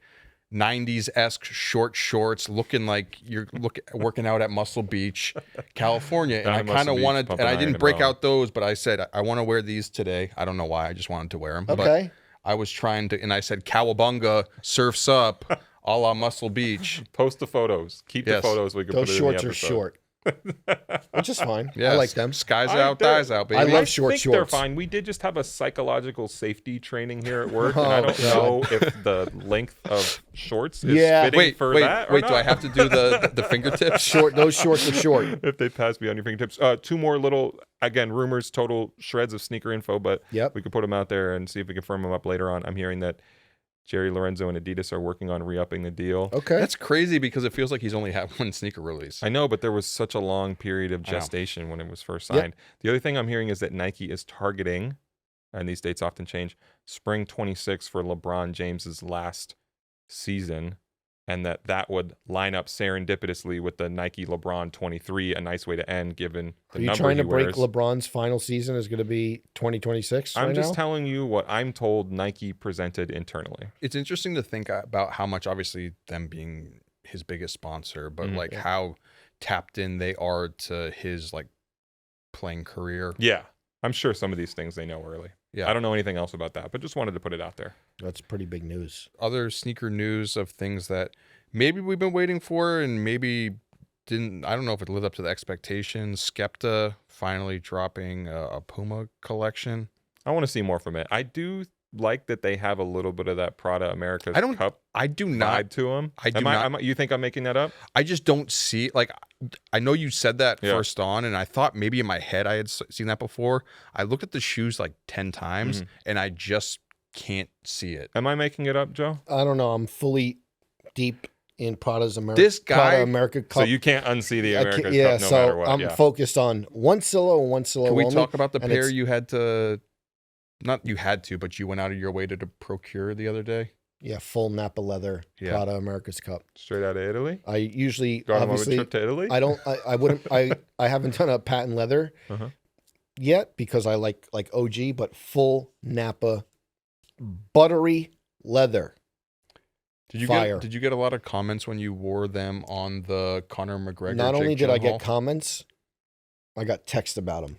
Speaker 3: 90s-esque short shorts looking like you're working out at Muscle Beach, California. And I kind of wanted, and I didn't break out those, but I said, I want to wear these today. I don't know why. I just wanted to wear them.
Speaker 1: Okay.
Speaker 3: But I was trying to, and I said, Cowabunga, surfs up, a la Muscle Beach.
Speaker 4: Post the photos. Keep the photos. We can
Speaker 1: Those
Speaker 4: put it in the
Speaker 1: shorts are
Speaker 4: episode.
Speaker 1: short. Which is fine.
Speaker 3: Yes.
Speaker 1: I like them.
Speaker 3: Skies out, thighs out, baby.
Speaker 1: I love
Speaker 4: I
Speaker 1: short
Speaker 4: think they're
Speaker 1: shorts.
Speaker 4: fine. We did just have a psychological safety training here at work, and
Speaker 1: Oh,
Speaker 4: I don't
Speaker 1: God.
Speaker 4: know if the length of shorts is fitting for that or
Speaker 3: Wait,
Speaker 4: not.
Speaker 3: do I have to do the fingertips?
Speaker 1: Short. Those shorts are short.
Speaker 4: If they pass beyond your fingertips. Two more little, again, rumors, total shreds of sneaker info, but
Speaker 1: Yep.
Speaker 4: we could put them out there and see if we can firm them up later on. I'm hearing that Jerry Lorenzo and Adidas are working on re-upping the deal.
Speaker 1: Okay.
Speaker 3: That's crazy because it feels like he's only had one sneaker release.
Speaker 4: I know, but there was such a long period of gestation when it was first signed. The other thing I'm hearing is that Nike is targeting, and these dates often change, spring 26 for LeBron James's last season, and that would line up serendipitously with the Nike LeBron 23, a nice way to end given the
Speaker 1: Are you
Speaker 4: number
Speaker 1: trying
Speaker 4: he
Speaker 1: to break
Speaker 4: wears.
Speaker 1: LeBron's final season is going to be 2026?
Speaker 4: I'm
Speaker 1: right
Speaker 4: just
Speaker 1: now?
Speaker 4: telling you what I'm told Nike presented internally.
Speaker 3: It's interesting to think about how much, obviously, them being his biggest sponsor, but like how tapped in they are to his like playing career.
Speaker 4: Yeah, I'm sure some of these things they know early.
Speaker 3: Yeah.
Speaker 4: I don't know anything else about that, but just wanted to put it out there.
Speaker 1: That's pretty big news.
Speaker 3: Other sneaker news of things that maybe we've been waiting for and maybe didn't. I don't know if it lived up to the expectations. Skepta finally dropping a Puma collection.
Speaker 4: I want to see more from it. I do like that they have a little bit of that Prada America's Cup
Speaker 3: I do not.
Speaker 4: vibe to them.
Speaker 3: I do not.
Speaker 4: You think I'm making that up?
Speaker 3: I just don't see like. I know you said that first on, and I thought maybe in my head I had seen that before. I looked at the shoes like 10 times, and I just can't see it.
Speaker 4: Am I making it up, Joe?
Speaker 1: I don't know. I'm fully deep in Prada's
Speaker 3: This guy-
Speaker 1: Prada America Cup.
Speaker 4: So you can't unsee the America's Cup no
Speaker 1: so
Speaker 4: matter what.
Speaker 1: I'm focused on one silo and one silo
Speaker 3: Can we
Speaker 1: only,
Speaker 3: talk about the
Speaker 1: and
Speaker 3: pair
Speaker 1: it's-
Speaker 3: you had to? Not you had to, but you went out of your way to procure the other day.
Speaker 1: Yeah, full Napa leather
Speaker 3: Yeah.
Speaker 1: Prada America's Cup.
Speaker 4: Straight out of Italy?
Speaker 1: I usually
Speaker 4: Go on a
Speaker 1: obviously
Speaker 4: trip to Italy?
Speaker 1: I don't I wouldn't I haven't done a patent leather yet because I like OG, but full Napa buttery leather.
Speaker 3: Did you get a lot of comments when you wore them on the Conor McGregor?
Speaker 1: Not only
Speaker 3: Jake
Speaker 1: did I get
Speaker 3: Gyllenhaal?
Speaker 1: comments, I got text about them.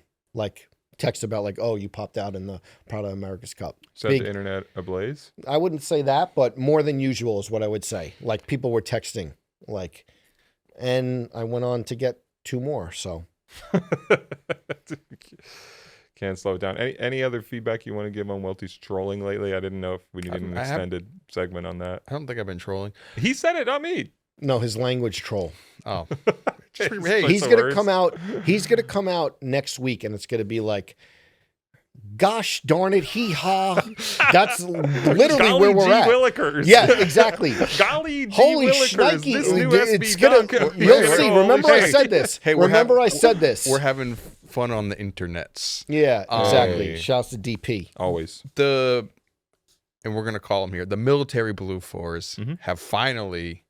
Speaker 1: Text about oh, you popped out in the Prada America's Cup.
Speaker 4: Set
Speaker 1: Big-
Speaker 4: the internet ablaze?
Speaker 1: I wouldn't say that, but more than usual is what I would say. Like people were texting, and I went on to get 2 more. So
Speaker 4: Can't slow it down. Any other feedback you want to give on Welty's trolling lately? I didn't know if we needed an
Speaker 3: I have-
Speaker 4: extended segment on that.
Speaker 3: I don't think I've been trolling.
Speaker 4: He said it, not me.
Speaker 1: no, his language troll.
Speaker 3: Oh,
Speaker 4: Hey,
Speaker 1: He's gonna come out. He's gonna come out next week, and it's gonna be like, "Gosh darn it, hee haw." That's literally where we're at.
Speaker 4: Willikers.
Speaker 1: Yeah, exactly.
Speaker 4: Golly gee
Speaker 1: Holy
Speaker 4: Willikers.
Speaker 1: shnikey!
Speaker 4: This new
Speaker 1: It's
Speaker 4: SB
Speaker 1: gonna.
Speaker 4: dunk.
Speaker 1: You'll see.
Speaker 4: Holy
Speaker 1: Remember, I
Speaker 4: shit.
Speaker 1: said this.
Speaker 3: Hey,
Speaker 1: Remember, I said this.
Speaker 3: we're having fun on the internets.
Speaker 1: Yeah, exactly.
Speaker 4: Hey.
Speaker 1: Shouts to DP.
Speaker 4: Always.
Speaker 3: And we're gonna call them here. The military blue 4s have finally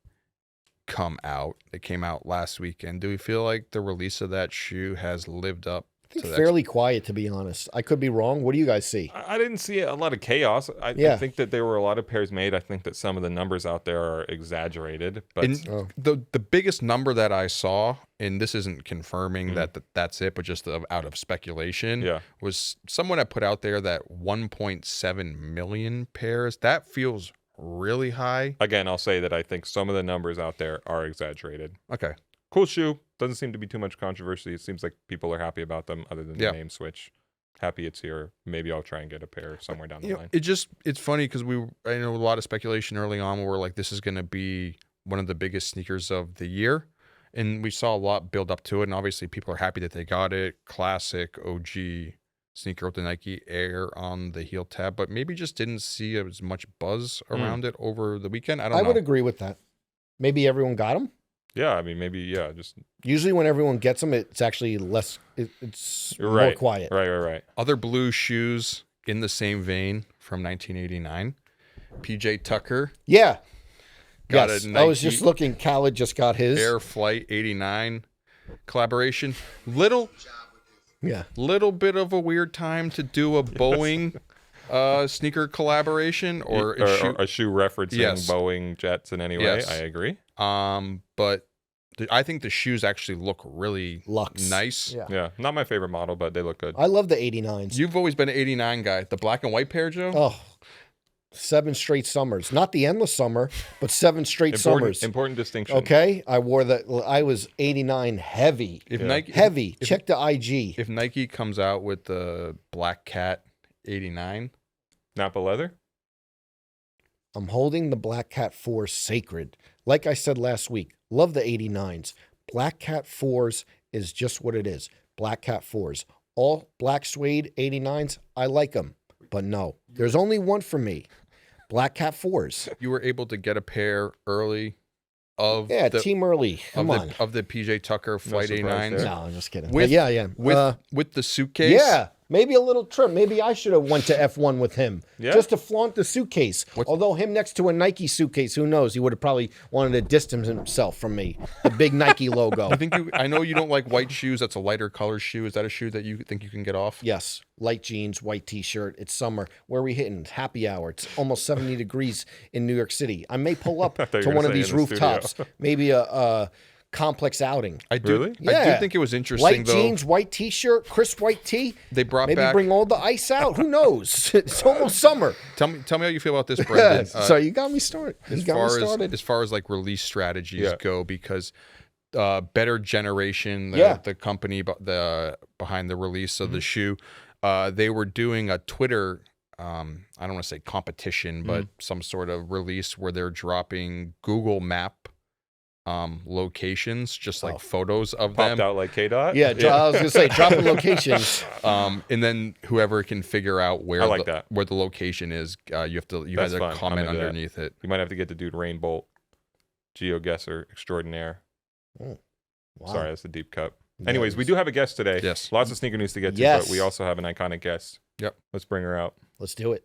Speaker 3: come out. They came out last weekend. Do we feel like the release of that shoe has lived up
Speaker 1: I think
Speaker 3: to the
Speaker 1: fairly quiet, to be honest. I could be wrong. What do you guys see?
Speaker 4: I didn't see a lot of chaos. I
Speaker 1: Yeah.
Speaker 4: think that there were a lot of pairs made. I think that some of the numbers out there are exaggerated. But
Speaker 3: And the biggest number that I saw, and this isn't confirming that's it, but just out of speculation, was someone had put out there that 1.7 million pairs. That feels really high.
Speaker 4: again, I'll say that I think some of the numbers out there are exaggerated.
Speaker 3: Okay.
Speaker 4: Cool shoe. Doesn't seem to be too much controversy. It seems like people are happy about them other than the
Speaker 3: Yeah.
Speaker 4: name switch. Happy it's here. Maybe I'll try and get a pair somewhere down the
Speaker 3: You know,
Speaker 4: line.
Speaker 3: it's funny because I know a lot of speculation early on where we're like, this is going to be one of the biggest sneakers of the year. And we saw a lot build up to it. And obviously people are happy that they got it. Classic OG sneaker with the Nike Air on the heel tab, but maybe just didn't see as much buzz around it over the weekend. I
Speaker 1: would agree with that. Maybe everyone got them.
Speaker 4: Yeah, I mean, maybe, just...
Speaker 1: Usually when everyone gets them, it's actually less, it's
Speaker 4: right.
Speaker 1: more quiet.
Speaker 4: Right.
Speaker 3: Other blue shoes in the same vein from 1989. PJ Tucker.
Speaker 1: Yeah.
Speaker 3: Got
Speaker 1: yes.
Speaker 3: a
Speaker 1: I was
Speaker 3: Nike
Speaker 1: just looking. Khaled just got his.
Speaker 3: Air Flight 89 collaboration. Little bit of a weird time to do a Boeing sneaker collaboration or
Speaker 4: a shoe referencing Boeing jets in any way.
Speaker 3: Yes.
Speaker 4: I agree.
Speaker 3: But I think the shoes actually look really nice.
Speaker 4: Yeah, not my favorite model, but they look good.
Speaker 1: I love the 89s.
Speaker 3: You've always been an 89 guy. The black and white pair, Joe?
Speaker 1: Oh, 7 straight summers. Not the endless summer, but 7 straight summers.
Speaker 4: Important distinction.
Speaker 1: Okay, I wore that. I was 89 heavy. Heavy. Check the IG.
Speaker 3: If Nike comes out with the Black Cat 89.
Speaker 4: Napa leather?
Speaker 1: I'm holding the Black Cat 4 sacred. Like I said last week, love the 89s. Black Cat 4s is just what it is. Black Cat 4s. All black suede 89s, I like them. But no, there's only one for me. Black Cat 4s.
Speaker 3: You were able to get a pair early of
Speaker 1: Team Early. Come on.
Speaker 3: Of the PJ Tucker Flight 89s.
Speaker 1: No, I'm just kidding.
Speaker 3: With the suitcase.
Speaker 1: Yeah. Maybe a little trip. Maybe I should have went to F1 with him just to flaunt the suitcase. Although him next to a Nike suitcase, who knows? He would have probably wanted to distance himself from me. The big Nike logo.
Speaker 3: I know you don't like white shoes. That's a lighter color shoe. Is that a shoe that you think you can get off?
Speaker 1: Yes. Light jeans, white T-shirt. It's summer. Where are we hitting? Happy hour. It's almost 70 degrees in New York City. I may pull up to one of these rooftops. Maybe a complex outing.
Speaker 3: I do.
Speaker 1: Really? Yeah.
Speaker 3: I do think it was interesting.
Speaker 1: White jeans, white T-shirt, crisp white tee.
Speaker 3: They brought
Speaker 1: maybe
Speaker 3: back.
Speaker 1: Bring all the ice out. Who knows? It's almost summer.
Speaker 3: Tell me how you feel about this, Brendan.
Speaker 1: So you got me started.
Speaker 3: As far as like release strategies go, because Better Generation, the company behind the release of the shoe, they were doing a Twitter. I don't want to say competition, but some sort of release where they're dropping Google Map locations, just like photos of
Speaker 4: Popped
Speaker 3: them
Speaker 4: out like K-Dot.
Speaker 1: Yeah, I was gonna say dropping locations.
Speaker 3: And then whoever can figure out where where the location is, you have to comment underneath it.
Speaker 4: You might have to get the dude Rain Bolt, GeoGuessr extraordinaire.
Speaker 1: Oh, wow.
Speaker 4: Sorry, that's a deep cut. Anyways, we do have a guest today.
Speaker 3: Yes,
Speaker 4: lots of sneaker news to get to, but we also have an iconic guest.
Speaker 3: Yep,
Speaker 4: let's bring her out.
Speaker 1: Let's do it.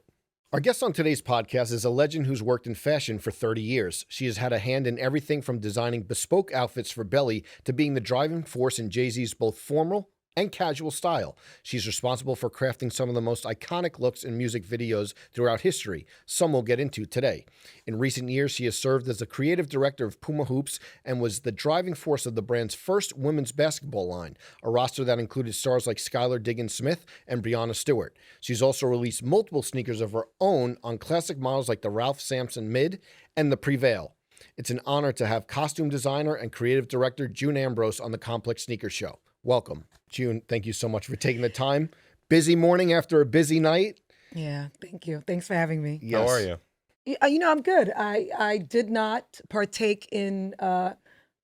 Speaker 1: Our guest on today's podcast is a legend who's worked in fashion for 30 years. She has had a hand in everything from designing bespoke outfits for Belly to being the driving force in Jay-Z's both formal and casual style. She's responsible for crafting some of the most iconic looks in music videos throughout history, some we'll get into today. In recent years, she has served as the creative director of Puma Hoops and was the driving force of the brand's first women's basketball line, a roster that included stars like Skylar Diggins-Smith and Breonna Stewart. She's also released multiple sneakers of her own on classic models like the Ralph Sampson Mid and the Prevail. It's an honor to have costume designer and creative director June Ambrose on the Complex Sneaker Show. Welcome. June, thank you so much for taking the time. Busy morning after a busy night.
Speaker 2: Yeah, thank you. Thanks for having me.
Speaker 1: Yes.
Speaker 4: How are you?
Speaker 2: You know, I'm good. I did not partake in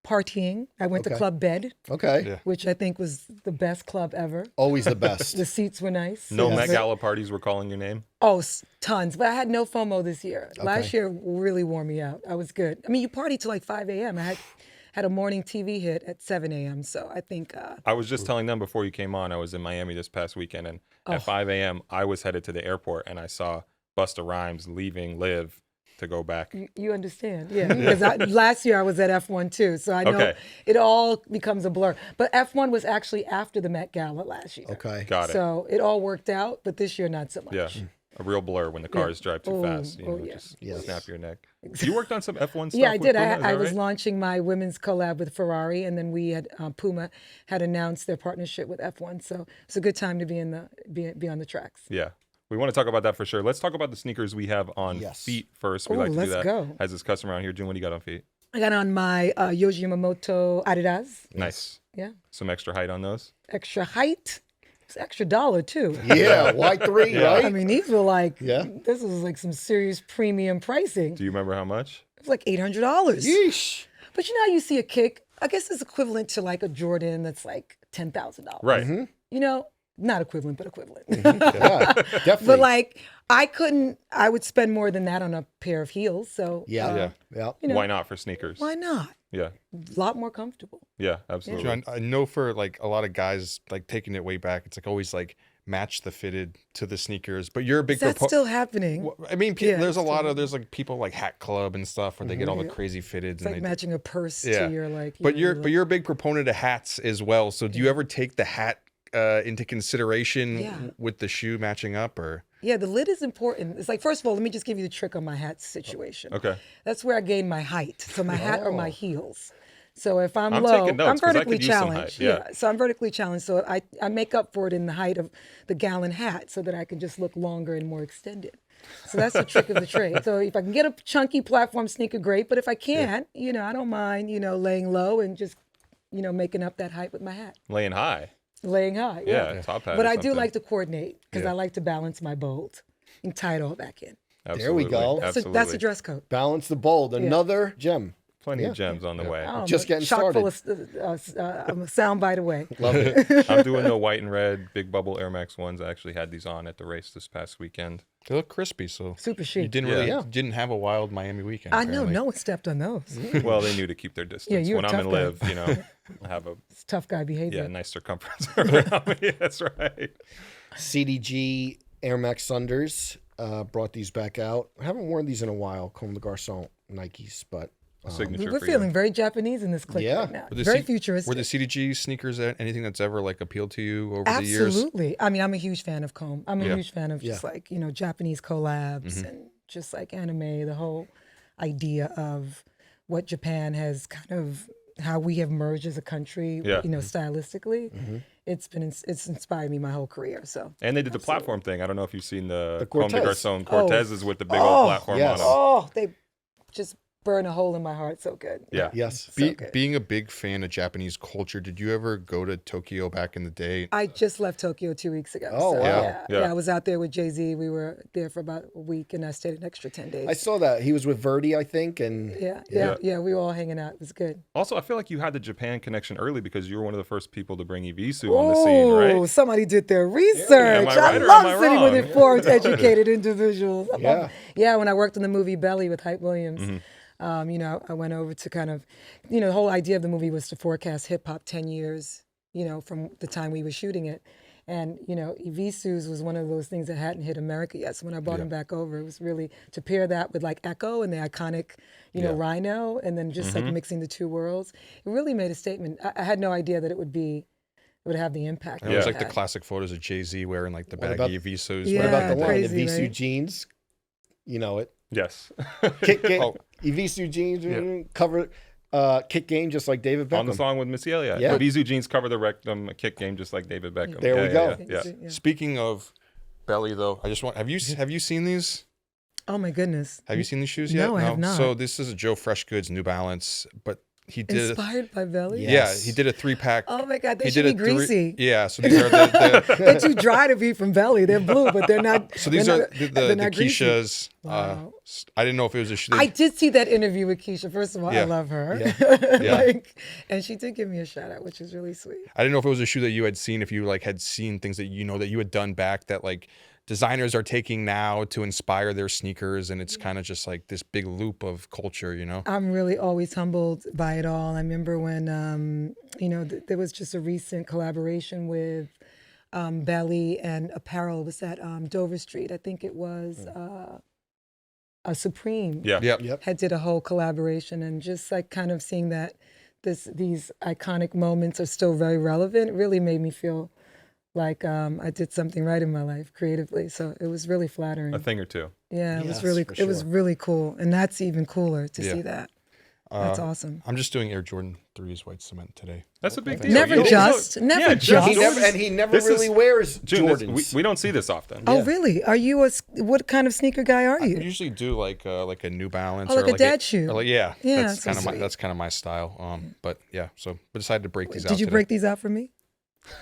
Speaker 2: partying. I went to Club Bed.
Speaker 1: Okay.
Speaker 3: Yeah.
Speaker 2: Which I think was the best club ever.
Speaker 1: Always the best.
Speaker 2: The seats were nice.
Speaker 4: No Met Gala parties were calling your name?
Speaker 2: Oh, tons. But I had no FOMO this year. Last year really wore me out. I was good. I mean, you partied till like 5 a.m. I had a morning TV hit at 7 a.m. So I think...
Speaker 4: I was just telling them before you came on, I was in Miami this past weekend, and at 5 a.m., I was headed to the airport, and I saw Busta Rhymes leaving Live to go back.
Speaker 2: You understand, yeah. Because last year I was at F1 too, so I know it all becomes a blur. But F1 was actually after the Met Gala last year.
Speaker 1: Okay.
Speaker 4: Got it.
Speaker 2: So it all worked out, but this year not so much.
Speaker 4: Yeah. A real blur when the cars drive too fast. You know, just snap your neck. You worked on some F1 stuff.
Speaker 2: Yeah, I did.
Speaker 4: With Puma,
Speaker 2: I was launching my women's collab with Ferrari, and then we had Puma had announced their partnership with F1. So it's a good time to be on the tracks.
Speaker 4: Yeah. We want to talk about that for sure. Let's talk about the sneakers we have on feet first. We like to do that.
Speaker 2: Go.
Speaker 4: As this customer around here, June, what do you got on feet?
Speaker 2: I got on my Yohji Yamamoto Adidas.
Speaker 4: Nice.
Speaker 2: Yeah.
Speaker 4: Some extra height on those?
Speaker 2: Extra height. It's extra $1 too.
Speaker 1: Yeah, Y3, right?
Speaker 2: I mean, these were like, this was like some serious premium pricing.
Speaker 4: Do you remember how much?
Speaker 2: It was like $800.
Speaker 1: Yeesh.
Speaker 2: But you know how you see a kick? I guess it's equivalent to like a Jordan that's like $10,000.
Speaker 4: Right. Mm-hmm.
Speaker 2: You know, not equivalent, but equivalent.
Speaker 1: Yeah, definitely.
Speaker 2: But like, I would spend more than that on a pair of heels. So
Speaker 1: yeah.
Speaker 2: you know,
Speaker 4: Why not for sneakers?
Speaker 2: why not?
Speaker 4: Yeah.
Speaker 2: A lot more comfortable.
Speaker 4: Yeah, absolutely.
Speaker 3: I know for like a lot of guys, like taking it way back, it's like always like match the fitted to the sneakers. But you're a big
Speaker 2: That's still happening.
Speaker 3: I mean,
Speaker 2: Yeah,
Speaker 3: there's a
Speaker 2: it's
Speaker 3: lot
Speaker 2: still-
Speaker 3: of there's like people like Hat Club and stuff where they get all the crazy fitteds.
Speaker 2: It's
Speaker 3: And
Speaker 2: like
Speaker 3: they,
Speaker 2: matching a purse
Speaker 3: Yeah.
Speaker 2: to your like.
Speaker 3: but
Speaker 2: your
Speaker 3: you're a big proponent of hats as well. So do you ever take the hat into consideration
Speaker 2: Yeah.
Speaker 3: with the shoe matching up, or?
Speaker 2: Yeah, the lid is important. It's like, first of all, let me just give you the trick on my hat situation.
Speaker 4: Okay.
Speaker 2: That's where I gain my height. So my hat or my heels. So if I'm
Speaker 4: I'm
Speaker 2: low,
Speaker 4: taking notes
Speaker 2: I'm
Speaker 4: 'cause I
Speaker 2: vertically
Speaker 4: could use some height,
Speaker 2: challenged.
Speaker 4: yeah.
Speaker 2: So I'm vertically challenged. So I make up for it in the height of the gallon hat so that I can just look longer and more extended. So that's the trick of the trade. So if I can get a chunky platform sneaker, great. But if I can't, you know, I don't mind, you know, laying low and just, you know, making up that height with my hat.
Speaker 4: Laying high.
Speaker 2: Laying high.
Speaker 4: Yeah, top hat.
Speaker 2: But
Speaker 4: or
Speaker 2: I do
Speaker 4: something.
Speaker 2: like to coordinate because I like to balance my bold and tie it all back in.
Speaker 1: There we go.
Speaker 4: Absolutely.
Speaker 2: That's a dress code.
Speaker 1: Balance the bold. Another gem.
Speaker 4: Plenty of gems on the way.
Speaker 2: Oh,
Speaker 1: Just
Speaker 2: but
Speaker 1: getting
Speaker 2: chock full
Speaker 1: started.
Speaker 2: of I'm a sound bite away.
Speaker 1: Love it.
Speaker 4: I'm doing the white and red big bubble Air Max ones. I actually had these on at the race this past weekend.
Speaker 3: They look crispy, so
Speaker 2: Super
Speaker 3: you
Speaker 2: chic.
Speaker 3: didn't
Speaker 4: Yeah.
Speaker 3: really
Speaker 1: Yeah.
Speaker 3: didn't have a wild Miami weekend.
Speaker 2: I know
Speaker 3: apparently.
Speaker 2: no one stepped on those.
Speaker 4: Well, they knew to keep their distance.
Speaker 2: you're
Speaker 4: When
Speaker 2: a
Speaker 4: I'm in
Speaker 2: tough guy.
Speaker 4: live, you know, I have a
Speaker 2: It's tough guy behavior.
Speaker 4: nice circumference around me. That's right.
Speaker 1: CDG Air Max Sunders brought these back out. I haven't worn these in a while. Comme des Garçons Nikes, but
Speaker 4: Signature
Speaker 2: We're
Speaker 4: for
Speaker 2: feeling
Speaker 4: you.
Speaker 2: very Japanese in this clip
Speaker 1: Yeah.
Speaker 2: right now.
Speaker 3: Were the
Speaker 2: Very
Speaker 3: C-
Speaker 2: futuristic.
Speaker 3: Were the CDG sneakers anything that's ever like appealed to you over the years?
Speaker 2: Absolutely. I mean, I'm a huge fan of Comb. I'm a
Speaker 3: Yeah.
Speaker 2: huge fan of just like, you know, Japanese collabs and just like anime, the whole idea of what Japan has kind of, how we have merged as a country,
Speaker 4: Yeah.
Speaker 2: you know, stylistically. It's inspired me my whole career. So,
Speaker 4: And they did the platform thing. I don't know if you've seen the
Speaker 1: Cortez.
Speaker 4: Comme des Garçons Cortezes with the big old platform
Speaker 1: yes.
Speaker 4: on them.
Speaker 2: they just burn a hole in my heart so good.
Speaker 4: Yeah.
Speaker 1: yes.
Speaker 2: good.
Speaker 3: Being a big fan of Japanese culture, did you ever go to Tokyo back in the day?
Speaker 2: I just left Tokyo 2 weeks ago.
Speaker 1: Oh,
Speaker 2: so,
Speaker 1: wow.
Speaker 2: Yeah,
Speaker 4: Yeah.
Speaker 2: I was out there with Jay-Z. We were there for about a week and I stayed an extra 10 days.
Speaker 1: I saw that. He was with Verdi, I think. And
Speaker 2: Yeah, we were all hanging out. It was good.
Speaker 4: Also, I feel like you had the Japan connection early because you were one of the first people to bring Evisu on the scene,
Speaker 2: Oh,
Speaker 4: right?
Speaker 2: somebody did their research.
Speaker 4: Am I right or
Speaker 2: love
Speaker 4: am I
Speaker 2: sitting with
Speaker 4: wrong?
Speaker 2: informed, educated individuals. I love
Speaker 1: Yeah.
Speaker 2: it. Yeah, when I worked on the movie Belly with Hype Williams,
Speaker 4: Mm-hmm.
Speaker 2: you know, I went over to kind of, you know, the whole idea of the movie was to forecast hip hop 10 years, you know, from the time we were shooting it. And, you know, Evisu's was one of those things that hadn't hit America yet. So when I brought him back over, it was really to pair that with like Echo and the iconic, you know, Rhino, and then just
Speaker 4: Mm-hmm.
Speaker 2: like mixing the two worlds. It really made a statement. I had no idea that it would have the impact.
Speaker 3: It
Speaker 2: that
Speaker 3: was
Speaker 2: it
Speaker 3: like the
Speaker 2: had.
Speaker 3: classic photos of Jay-Z wearing like the
Speaker 1: What
Speaker 3: baggy
Speaker 1: about-
Speaker 3: Visos.
Speaker 2: Yeah.
Speaker 1: what about the line?
Speaker 2: crazy,
Speaker 1: Evisu
Speaker 2: right?
Speaker 1: jeans. You know it.
Speaker 4: Yes.
Speaker 1: Kick game.
Speaker 3: Oh.
Speaker 1: Evisu jeans cover kick game just like David Beckham.
Speaker 4: On the song with Missy Elliott.
Speaker 1: Yeah.
Speaker 4: Evisu jeans cover the rectum, a kick game just like David Beckham.
Speaker 1: There we go.
Speaker 4: Yeah.
Speaker 2: Yeah.
Speaker 3: Speaking of belly, though, I just want have you seen these?
Speaker 2: Oh my goodness.
Speaker 3: Have you seen these shoes yet?
Speaker 2: No, I have not.
Speaker 3: So this is a Joe Fresh Goods New Balance, but he did.
Speaker 2: Inspired by Belly?
Speaker 1: Yeah.
Speaker 3: Yeah, he did a 3-pack.
Speaker 2: Oh my God, they
Speaker 3: He
Speaker 2: should
Speaker 3: did
Speaker 2: be
Speaker 3: a three-
Speaker 2: greasy.
Speaker 3: Yeah, so these are the
Speaker 2: They're too dry to be from Belly. They're blue, but they're not.
Speaker 3: so these
Speaker 2: they're
Speaker 3: are
Speaker 2: not-
Speaker 3: the
Speaker 2: they're not greasy.
Speaker 3: Keishas.
Speaker 2: Wow.
Speaker 3: I didn't know if it was a shoe.
Speaker 2: I did see that interview with Keisha. First of all, I
Speaker 3: Yeah.
Speaker 2: love her.
Speaker 3: Yeah.
Speaker 2: Like, and she did give me a shout out, which is really sweet.
Speaker 3: I didn't know if it was a shoe that you had seen, if you like had seen things that you know that you had done back that like designers are taking now to inspire their sneakers, and it's kind of just like this big loop of culture, you know?
Speaker 2: I'm really always humbled by it all. I remember when, you know, there was just a recent collaboration with Belly and Apparel. It was at Dover Street. I think it was a Supreme.
Speaker 4: Yeah.
Speaker 1: Yep.
Speaker 2: Had did a whole collaboration, and just like kind of seeing that these iconic moments are still very relevant. It really made me feel like I did something right in my life creatively. So it was really flattering.
Speaker 4: A thing or two.
Speaker 2: Yeah, it was
Speaker 1: Yes,
Speaker 2: really
Speaker 1: for
Speaker 2: it was
Speaker 1: sure.
Speaker 2: really cool, and that's even cooler to
Speaker 3: Yeah.
Speaker 2: see that. That's awesome.
Speaker 3: I'm just doing Air Jordan 3's white cement today.
Speaker 4: That's a big deal.
Speaker 2: Never
Speaker 4: You
Speaker 2: just,
Speaker 4: also-
Speaker 2: never
Speaker 4: yeah,
Speaker 2: just.
Speaker 1: He never
Speaker 4: This
Speaker 1: really
Speaker 4: is-
Speaker 1: wears
Speaker 4: June, this-
Speaker 1: Jordans.
Speaker 4: we don't see this often.
Speaker 2: Oh, really? Are you what kind of sneaker guy are
Speaker 3: I
Speaker 2: you?
Speaker 3: usually do like a New Balance
Speaker 2: Oh,
Speaker 3: or
Speaker 2: like a
Speaker 3: like
Speaker 2: dad shoe.
Speaker 3: or like, yeah,
Speaker 2: Yeah,
Speaker 3: that's
Speaker 2: so
Speaker 3: kind of
Speaker 2: sweet.
Speaker 3: that's kind of my style. But yeah, so we decided to break these out.
Speaker 2: Did you
Speaker 3: today.
Speaker 2: break these out for me?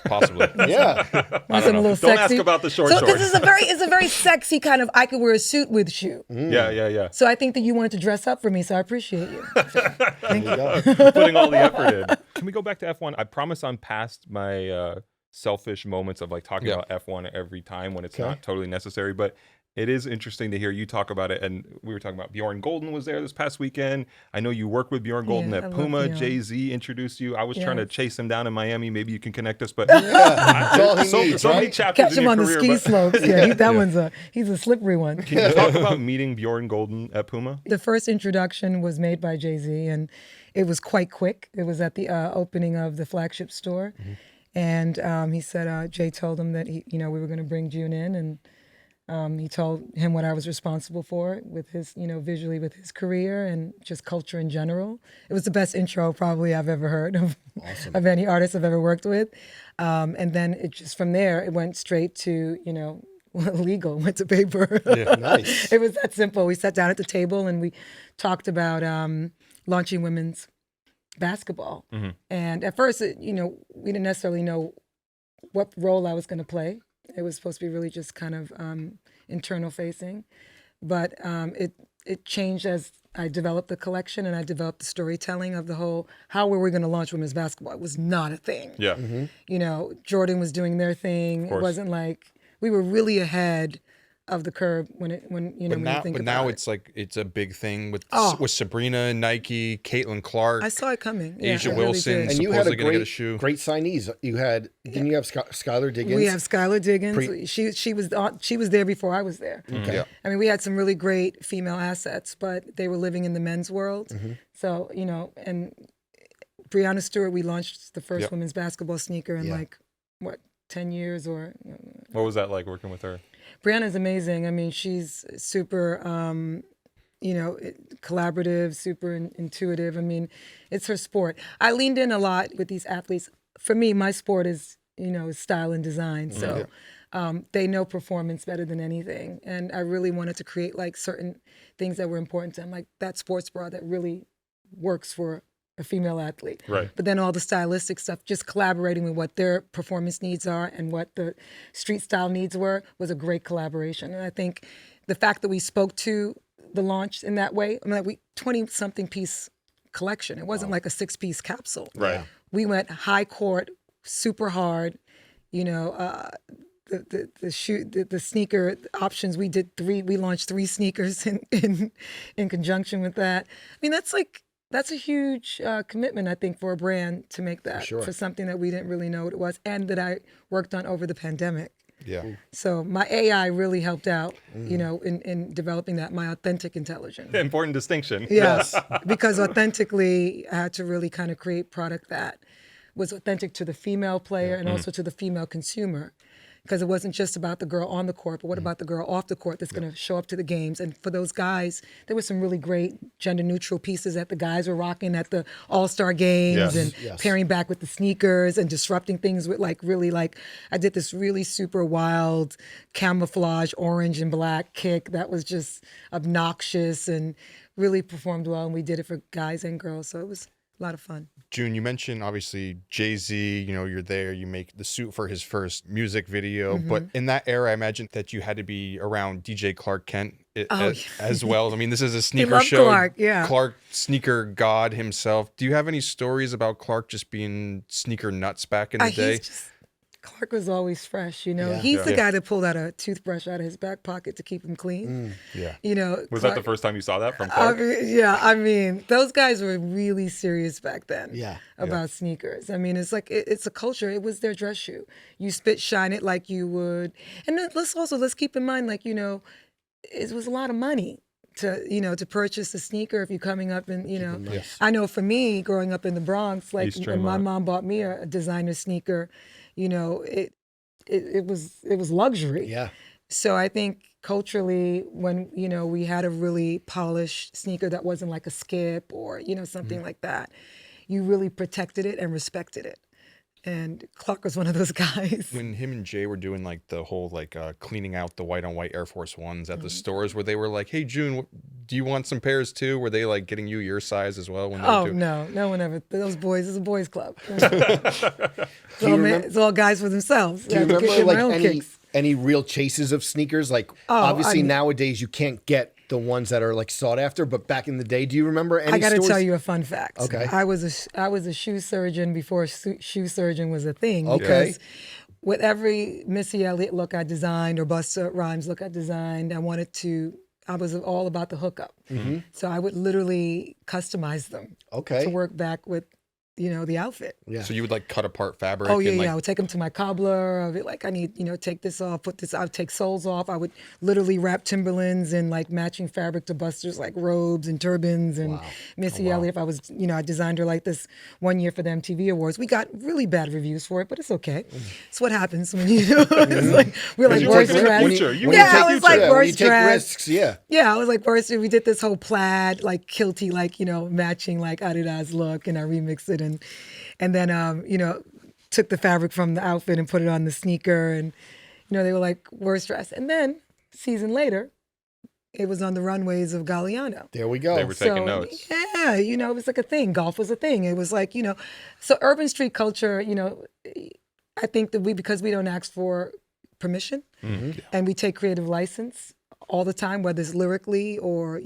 Speaker 3: Possibly?
Speaker 1: Yeah.
Speaker 2: Want something a little
Speaker 4: Don't
Speaker 2: sexy?
Speaker 4: ask about the short
Speaker 2: So
Speaker 4: shorts.
Speaker 2: this is it's a very sexy kind of I could wear a suit with shoe.
Speaker 4: Yeah.
Speaker 2: So I think that you wanted to dress up for me, so I appreciate you.
Speaker 1: There you go.
Speaker 4: Putting all the effort in. Can we go back to F1? I promise I'm past my selfish moments of like talking about F1 every time when it's not totally necessary. But it is interesting to hear you talk about it. And we were talking about Bjorn Golden was there this past weekend. I know you work with Bjorn Golden at Puma. Jay-Z introduced you. I was trying to chase him down in Miami. Maybe you can connect us. But so many chapters
Speaker 2: Catch him on
Speaker 4: career,
Speaker 2: the ski slopes. Yeah, he's a slippery one.
Speaker 4: Can you talk about meeting Bjorn Golden at Puma?
Speaker 2: The first introduction was made by Jay-Z, and it was quite quick. It was at the opening of the flagship store. And he said, Jay told him that we were going to bring June in, and he told him what I was responsible for with his, visually with his career and just culture in general. It was the best intro probably I've ever heard of any artist I've ever worked with. And then it just from there, it went straight to, legal, went to paper.
Speaker 1: Yeah, nice.
Speaker 2: It was that simple. We sat down at the table and we talked about launching women's basketball. And at first, we didn't necessarily know what role I was going to play. It was supposed to be really just kind of internal facing, but it changed as I developed the collection and I developed the storytelling of the whole, how were we going to launch women's basketball? It was not a thing.
Speaker 4: Yeah.
Speaker 2: Jordan was doing their thing. It wasn't like, we were really ahead of the curve when you think about it.
Speaker 3: But now it's like it's a big thing with Sabrina, Nike, Caitlin Clark.
Speaker 2: I saw it coming.
Speaker 3: Asia Wilson,
Speaker 2: really
Speaker 1: and you had a
Speaker 3: gonna get a shoe.
Speaker 1: great signees. You had didn't you have Skylar Diggins?
Speaker 2: We have Skylar Diggins. She was there before I was there.
Speaker 1: Okay. Yeah.
Speaker 2: I mean, we had some really great female assets, but they were living in the men's world. So and Breonna Stewart, we launched the first women's basketball sneaker in 10 years or.
Speaker 4: What was that like working with her?
Speaker 2: Brianna's amazing. I mean, she's super, collaborative, super intuitive. I mean, it's her sport. I leaned in a lot with these athletes. For me, my sport is, style and design. So they know performance better than anything. And I really wanted to create like certain things that were important to them, like that sports bra that really works for a female athlete.
Speaker 4: Right.
Speaker 2: But then all the stylistic stuff, just collaborating with what their performance needs are and what the street style needs were, was a great collaboration. And I think the fact that we spoke to the launch in that way, 20-something piece collection. It wasn't like a 6-piece capsule.
Speaker 4: Right.
Speaker 2: We went high court, super hard, the sneaker options. We launched 3 sneakers in conjunction with that. I mean, that's a huge commitment, I think, for a brand to make that for something that we didn't really know what it was and that I worked on over the pandemic.
Speaker 3: Yeah.
Speaker 2: So my AI really helped out, in developing that, my authentic intelligence.
Speaker 4: Important distinction.
Speaker 2: Yes, because authentically, I had to really kind of create product that was authentic to the female player and also to the female consumer. Because it wasn't just about the girl on the court, but what about the girl off the court that's going to show up to the games? And for those guys, there were some really great gender-neutral pieces that the guys were rocking at the All-Star games and pairing back with the sneakers and disrupting things with I did this really super wild camouflage orange and black kick that was just obnoxious and really performed well. And we did it for guys and girls, so it was a lot of fun.
Speaker 3: June, you mentioned obviously Jay-Z, you're there, you make the suit for his first music video, but in that era, I imagine that you had to be around DJ Clark Kent as well. I mean, this is a sneaker show.
Speaker 2: Clark, yeah.
Speaker 3: Clark, sneaker god himself. Do you have any stories about Clark just being sneaker nuts back in the day?
Speaker 2: Clark was always fresh, He's the guy that pulled out a toothbrush out of his back pocket to keep him clean.
Speaker 4: Was that the first time you saw that from Clark?
Speaker 2: I mean, those guys were really serious back then about sneakers. I mean, it's like, it's a culture. It was their dress shoe. You spit shine it like you would. And then let's keep in mind, it was a lot of money to purchase a sneaker if you're coming up and, I know for me, growing up in the Bronx, when my mom bought me a designer sneaker, it was luxury.
Speaker 1: Yeah.
Speaker 2: So I think culturally, when we had a really polished sneaker that wasn't like a Skip or something like that, you really protected it and respected it. And Clark was one of those guys.
Speaker 3: When him and Jay were doing the whole cleaning out the white on white Air Force Ones at the stores, where they were like, "Hey June, do you want some pairs too?" Were they getting you your size as well? When they were doing...
Speaker 2: No one ever. Those boys, it's a boys club. It's all guys for themselves.
Speaker 1: Do you remember any real chases of sneakers? Obviously nowadays you can't get the ones that are sought after, but back in the day, do you remember any?
Speaker 2: I got to
Speaker 1: stores?
Speaker 2: tell you a fun fact.
Speaker 1: Okay.
Speaker 2: I was a shoe surgeon before shoe surgeon was a thing.
Speaker 1: Okay.
Speaker 2: Because with every Missy Elliott look I designed or Busta Rhymes look I designed, I was all about the hookup. So I would literally customize them
Speaker 1: Okay.
Speaker 2: to work back with, the outfit.
Speaker 1: Yeah.
Speaker 3: So you would like cut apart fabric.
Speaker 2: Oh yeah,
Speaker 3: and, like,
Speaker 2: I would take them to my cobbler. I'd be like, I need, take this off, put this. I would take soles off. I would literally wrap Timberlands in like matching fabric to Buster's like robes and turbans and Missy Elliott. If I was, I designed her like this one year for the MTV Awards. We got really bad reviews for it, but it's okay. It's what happens when it's like we're like worst dressed. I was like worst dressed.
Speaker 1: Risks, yeah.
Speaker 2: Yeah, I was like worst. We did this whole plaid like kilty like matching like Adidas look, and I remixed it and then took the fabric from the outfit and put it on the sneaker, and they were like worst dressed. And then season later, it was on the runways of Galliano.
Speaker 1: There we go.
Speaker 4: They were taking notes.
Speaker 2: Yeah, it was like a thing. Golf was a thing. It was like so urban street culture. I think that because we don't ask for permission, and we take creative license all the time, whether it's lyrically or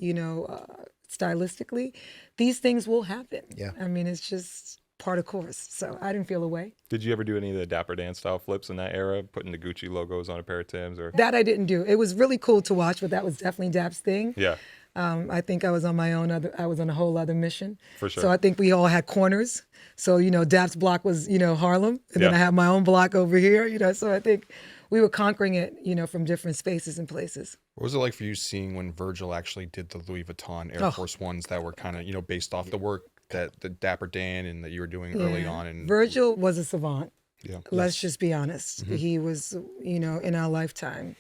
Speaker 2: stylistically, these things will happen.
Speaker 1: Yeah.
Speaker 2: I mean, it's just part of course. So I didn't feel away.
Speaker 4: Did you ever do any of the Dapper Dan style flips in that era, putting the Gucci logos on a pair of Timbs? Or
Speaker 2: That I didn't do. It was really cool to watch, but that was definitely Dap's thing.
Speaker 4: Yeah,
Speaker 2: I think I was on my own. I was on a whole other mission.
Speaker 4: For sure.
Speaker 2: So I think we all had corners. So Dap's block was Harlem, and then
Speaker 4: Yeah.
Speaker 2: I had my own block over here. So I think we were conquering it, from different spaces and places.
Speaker 3: What was it like for you seeing when Virgil actually did the Louis Vuitton Air Force Ones that were kind of based off the work that the Dapper Dan and that you were doing early on? And
Speaker 2: Virgil was a savant.
Speaker 3: Yeah.
Speaker 2: Let's just be honest. He was, in our lifetime,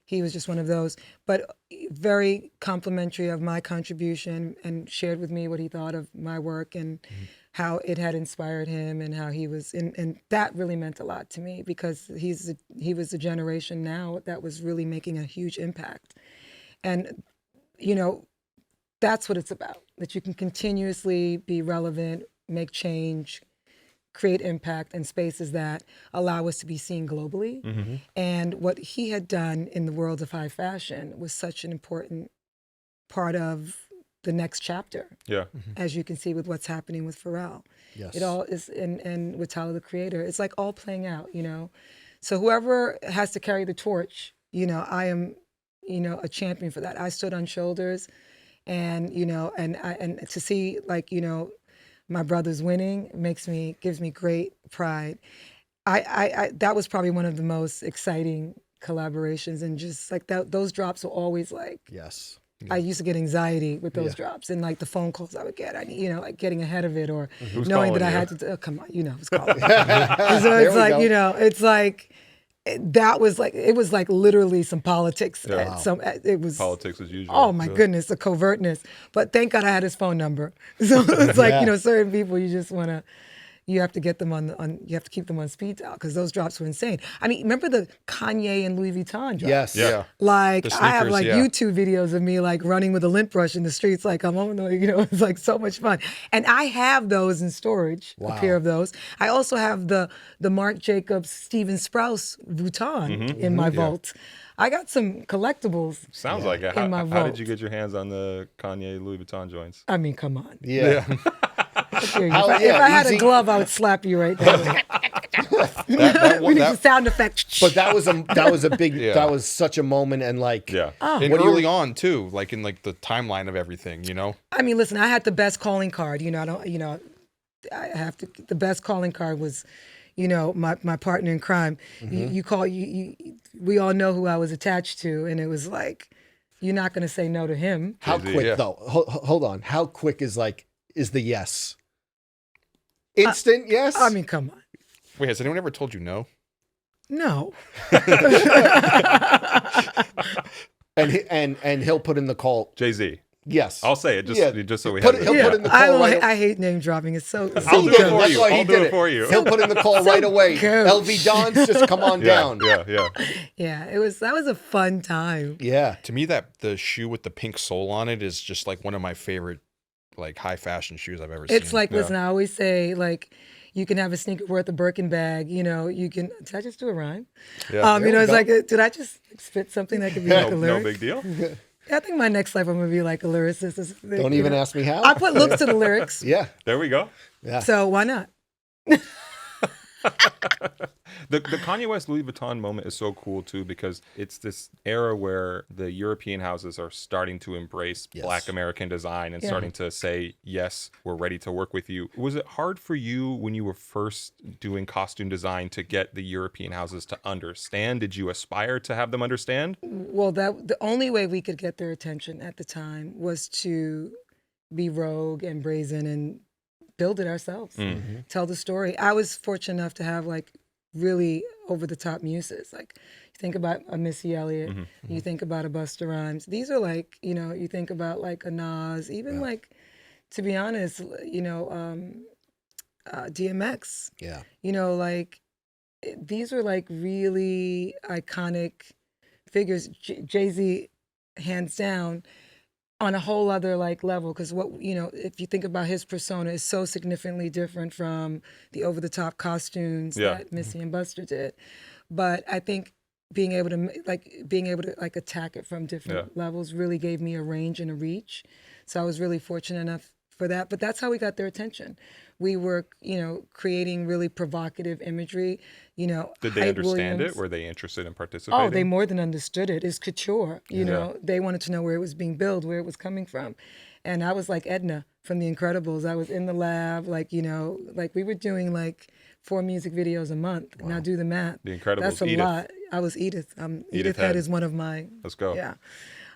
Speaker 2: he was just one of those, but very complimentary of my contribution and shared with me what he thought of my work and how it had inspired him and how he was, and that really meant a lot to me because he was a generation now that was really making a huge impact. And, that's what it's about, that you can continuously be relevant, make change, create impact in spaces that allow us to be seen globally. And what he had done in the world of high fashion was such an important part of the next chapter.
Speaker 4: yeah.
Speaker 2: As you can see with what's happening with Pharrell.
Speaker 1: Yes.
Speaker 2: It all is, and with Tyler, the Creator, it's like all playing out, So whoever has to carry the torch, I am, a champion for that. I stood on shoulders and, and to see like, my brothers winning gives me great pride. I that was probably one of the most exciting collaborations, and just like that, those drops were always like,
Speaker 1: Yes.
Speaker 2: I used to get anxiety with those drops and like the phone calls I would get, like getting ahead of it or knowing that I had to, come on, who's calling. So it's like, it's like, that was like, it was like literally some politics.
Speaker 4: Yeah.
Speaker 2: It was
Speaker 4: Politics as usual.
Speaker 2: Oh my goodness, the covertness. But thank God I had his phone number. So it's like, certain people you just want to, you have to get them you have to keep them on speed dial because those drops were insane. I mean, remember the Kanye and Louis Vuitton drops?
Speaker 1: Yes.
Speaker 4: Yeah.
Speaker 2: Like
Speaker 3: The
Speaker 2: I have
Speaker 3: sneakers,
Speaker 2: like
Speaker 3: yeah.
Speaker 2: YouTube videos of me like running with a lint brush in the streets, like I'm on, it's like so much fun. And I have those in storage, a pair of those. I also have the Marc Jacobs Steven Sprouse Vuitton in my vault. I got some collectibles.
Speaker 4: Sounds like it.
Speaker 2: In my
Speaker 4: How
Speaker 2: vault.
Speaker 4: did you get your hands on the Kanye Louis Vuitton joints?
Speaker 2: I mean, come on.
Speaker 1: Yeah.
Speaker 2: If
Speaker 1: How-
Speaker 2: I had a
Speaker 1: easy.
Speaker 2: glove, I would slap you right there. We need the sound effect.
Speaker 1: But that was a big that was such a moment, and like
Speaker 4: Yeah.
Speaker 3: and
Speaker 1: What do you-
Speaker 3: early on too, like in like the timeline of everything,
Speaker 2: I mean, listen, I had the best calling card. I have to. The best calling card was, my partner in crime. You call you. We all know who I was attached to, and it was like, you're not going to say no to him.
Speaker 1: how
Speaker 4: Jay-Z,
Speaker 1: quick
Speaker 4: yeah.
Speaker 1: though? Hold on. How quick is the yes? Instant yes.
Speaker 2: I mean, come on.
Speaker 3: Wait, has anyone ever told you no?
Speaker 2: No.
Speaker 1: and he'll put in the call.
Speaker 4: Jay-Z.
Speaker 1: Yes.
Speaker 4: I'll say it just so we
Speaker 1: Put
Speaker 4: have
Speaker 1: it-
Speaker 4: it.
Speaker 1: he'll put in the call right.
Speaker 2: I hate name dropping. It's so.
Speaker 4: I'll do it for
Speaker 1: That's
Speaker 4: you.
Speaker 1: why he
Speaker 4: I'll do
Speaker 1: did
Speaker 4: it for you.
Speaker 1: He'll put in the call right away.
Speaker 2: good.
Speaker 1: LV Dons, just come on down.
Speaker 4: Yeah.
Speaker 2: Yeah, that was a fun time.
Speaker 1: Yeah.
Speaker 3: To me, that the shoe with the pink sole on it is just like one of my favorite like high fashion shoes I've ever seen.
Speaker 2: It's like, listen, I always say like, you can have a sneaker worth a Birkin bag. You can. Did I just do a rhyme?
Speaker 4: Yeah.
Speaker 1: There we
Speaker 2: It's
Speaker 1: go.
Speaker 2: like, did I just spit something that could be like a
Speaker 4: No
Speaker 2: lyric?
Speaker 4: big deal.
Speaker 2: I think my next life I'm gonna be like a lyricist. Or something,
Speaker 1: Don't even ask me how.
Speaker 2: I put looks to the lyrics,
Speaker 1: Yeah.
Speaker 4: There we go.
Speaker 1: Yeah.
Speaker 2: so why not?
Speaker 4: The Kanye West Louis Vuitton moment is so cool too, because it's this era where the European houses are starting to embrace Black American design and starting to say, yes, we're ready to work with you. Was it hard for you when you were first doing costume design to get the European houses to understand? Did you aspire to have them understand?
Speaker 2: Well, the only way we could get their attention at the time was to be rogue and brazen and build it ourselves, tell the story. I was fortunate enough to have like really over the top muses. Like you think about a Missy Elliott, you think about a Busta Rhymes. These are like, you know, you think about like a Nas, even like, to be honest, you know, DMX.
Speaker 1: Yeah.
Speaker 2: You know, like these are like really iconic figures. Jay-Z, hands down, on a whole other like level, because what, you know, if you think about his persona, is so significantly different from the over the top costumes that Missy and Buster did. But I think being able to attack it from different levels really gave me a range and a reach. So I was really fortunate enough for that. But that's how we got their attention. We were, you know, creating really provocative imagery. You know,
Speaker 4: did they understand it? Were they interested in participating?
Speaker 2: Oh, they more than understood it. It's couture. You know, they wanted to know where it was being built, where it was coming from. And I was like Edna from The Incredibles. I was in the lab, like, you know, like we were doing like 4 music videos a month. Wow. Now do the math.
Speaker 4: The Incredibles.
Speaker 2: That's a lot. I was Edith. Edith Head is one of my.
Speaker 4: Let's go.
Speaker 2: Yeah.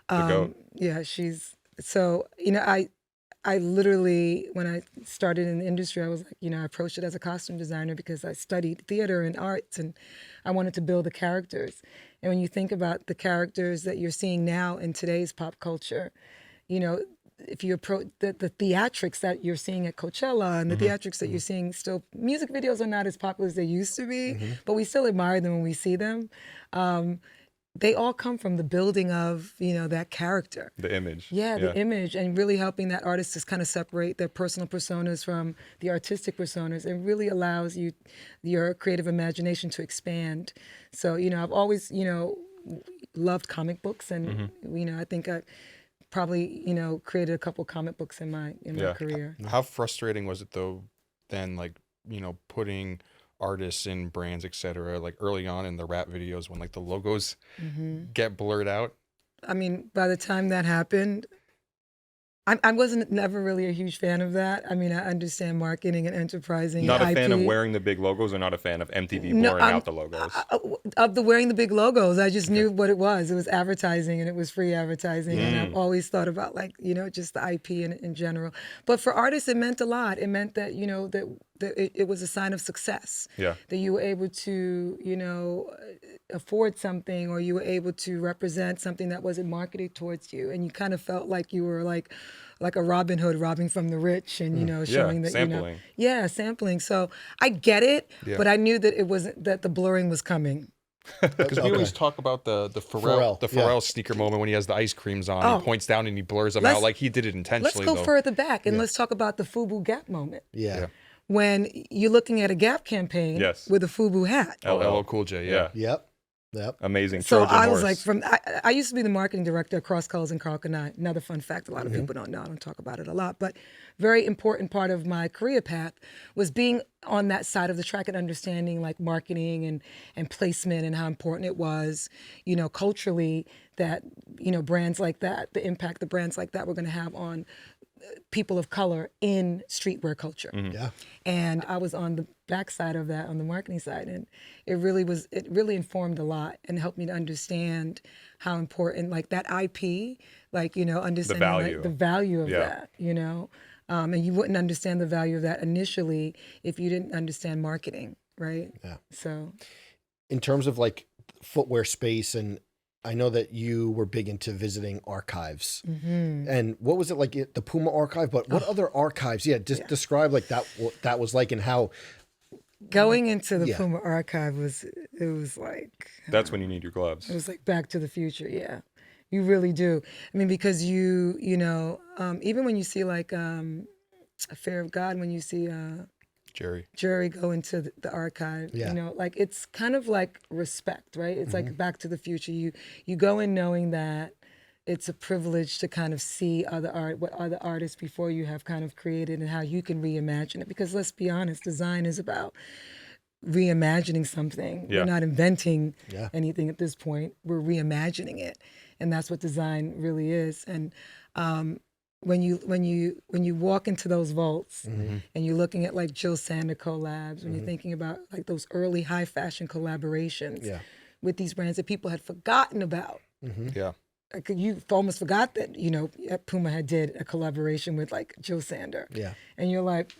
Speaker 4: Go.
Speaker 2: Yeah, she's so, you know, I literally, when I started in the industry, I was like, you know, I approached it as a costume designer because I studied theater and arts and I wanted to build the characters. And when you think about the characters that you're seeing now in today's pop culture, you know, if you approach the theatrics that you're seeing at Coachella and the theatrics that you're seeing still, music videos are not as popular as they used to be, but we still admire them when we see them. They all come from the building of, you know, that character.
Speaker 4: The image.
Speaker 2: Yeah, the image, and really helping that artist to kind of separate their personal personas from the artistic personas. It really allows you, your creative imagination to expand. So, you know, I've always, you know, loved comic books, and, you know, I think I probably, you know, created a couple comic books in my career.
Speaker 3: How frustrating was it though, then, like, you know, putting artists and brands, etc., like early on in the rap videos when like the logos get blurred out?
Speaker 2: I mean, by the time that happened, I wasn't never really a huge fan of that. I mean, I understand marketing and enterprising.
Speaker 4: Not
Speaker 2: and
Speaker 4: a
Speaker 2: IP.
Speaker 4: fan of wearing the big logos, or not a fan of MTV blurring out the logos?
Speaker 2: Of the wearing the big logos. I just knew what it was. It was advertising, and it was free advertising. And I've always thought about, like, you know, just the IP in general. But for artists, it meant a lot. It meant that, you know, that it was a sign of success. Yeah. That you were able to, you know, afford something, or you were able to represent something that wasn't marketed towards you. And you kind of felt like you were like a Robin Hood robbing from the rich, and, you know, showing that,
Speaker 4: sampling.
Speaker 2: You know, sampling. So I get it, but I knew that it wasn't, that the blurring was coming.
Speaker 3: Because we always talk about the Pharrell sneaker moment when he has the ice creams on. He points down and he blurs them out like he did it intentionally.
Speaker 2: Let's go further back, and let's talk about the FUBU Gap moment. When you're looking at a Gap campaign with a FUBU hat.
Speaker 3: LL Cool J,
Speaker 1: Yep.
Speaker 4: Amazing.
Speaker 2: So
Speaker 4: Trojan
Speaker 2: I was
Speaker 4: horse.
Speaker 2: like, I used to be the marketing director at Cross Colors and Crocodile. Another fun fact, a lot of people don't know. I don't talk about it a lot, but very important part of my career path was being on that side of the track and understanding like marketing and placement, and how important it was, you know, culturally, that, you know, brands like that, the impact the brands like that were going to have on people of color in streetwear culture. And I was on the backside of that, on the marketing side, and it really informed a lot and helped me to understand how important, like, that IP, like, you know, understanding the value of that, you know, and you wouldn't understand the value of that initially if you didn't understand marketing, right? So
Speaker 1: in terms of like footwear space, and I know that you were big into visiting archives. And what was it like, the Puma archive, but what other archives? Describe like that, what that was like, and how
Speaker 2: going into the Puma archive was like,
Speaker 4: that's when you need your gloves.
Speaker 2: It was like Back to the Future. Yeah, you really do. I mean, because you know, even when you see like Fear of God, when you see Jerry go into the archive, you know, like, it's kind of like respect, right? It's like Back to the Future. You go in knowing that it's a privilege to kind of see what other artists before you have kind of created, and how you can reimagine it. Because let's be honest, design is about reimagining something.
Speaker 4: Yeah.
Speaker 2: We're not inventing
Speaker 1: Yeah.
Speaker 2: anything at this point. We're reimagining it, and that's what design really is. And when you walk into those vaults and you're looking at like Jill Sander collabs, when you're thinking about like those early high fashion collaborations
Speaker 1: Yeah.
Speaker 2: with these brands that people had forgotten about.
Speaker 3: Yeah.
Speaker 2: Like, you almost forgot that, you know, Puma had did a collaboration with like Jill Sander.
Speaker 1: Yeah.
Speaker 2: And you're like,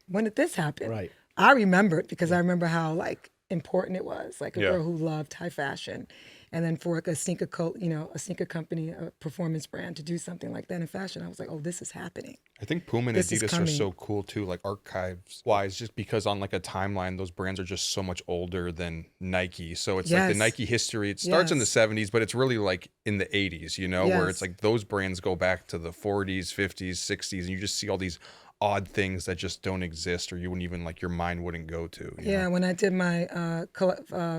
Speaker 2: when did this happen?
Speaker 1: Right.
Speaker 2: I remember it because I remember how like important it was. Like a
Speaker 4: Yeah.
Speaker 2: girl who loved high fashion. And then for like a sneaker a sneaker company, a performance brand to do something like that in fashion, I was like, oh, this is happening.
Speaker 3: I think Puma and
Speaker 2: This is
Speaker 3: Adidas are
Speaker 2: coming.
Speaker 3: so cool too, like archives wise, just because on like a timeline, those brands are just so much older than Nike. So it's like the
Speaker 2: Yes.
Speaker 3: Nike history, it starts in the
Speaker 2: Yes.
Speaker 3: 70s, but it's really like in the 80s, you know, where
Speaker 2: Yes.
Speaker 3: it's like those brands go back to the 40s, 50s, 60s, and you just see all these odd things that just don't exist or you wouldn't even like your mind wouldn't go to. You
Speaker 2: Yeah,
Speaker 3: know?
Speaker 2: when I did my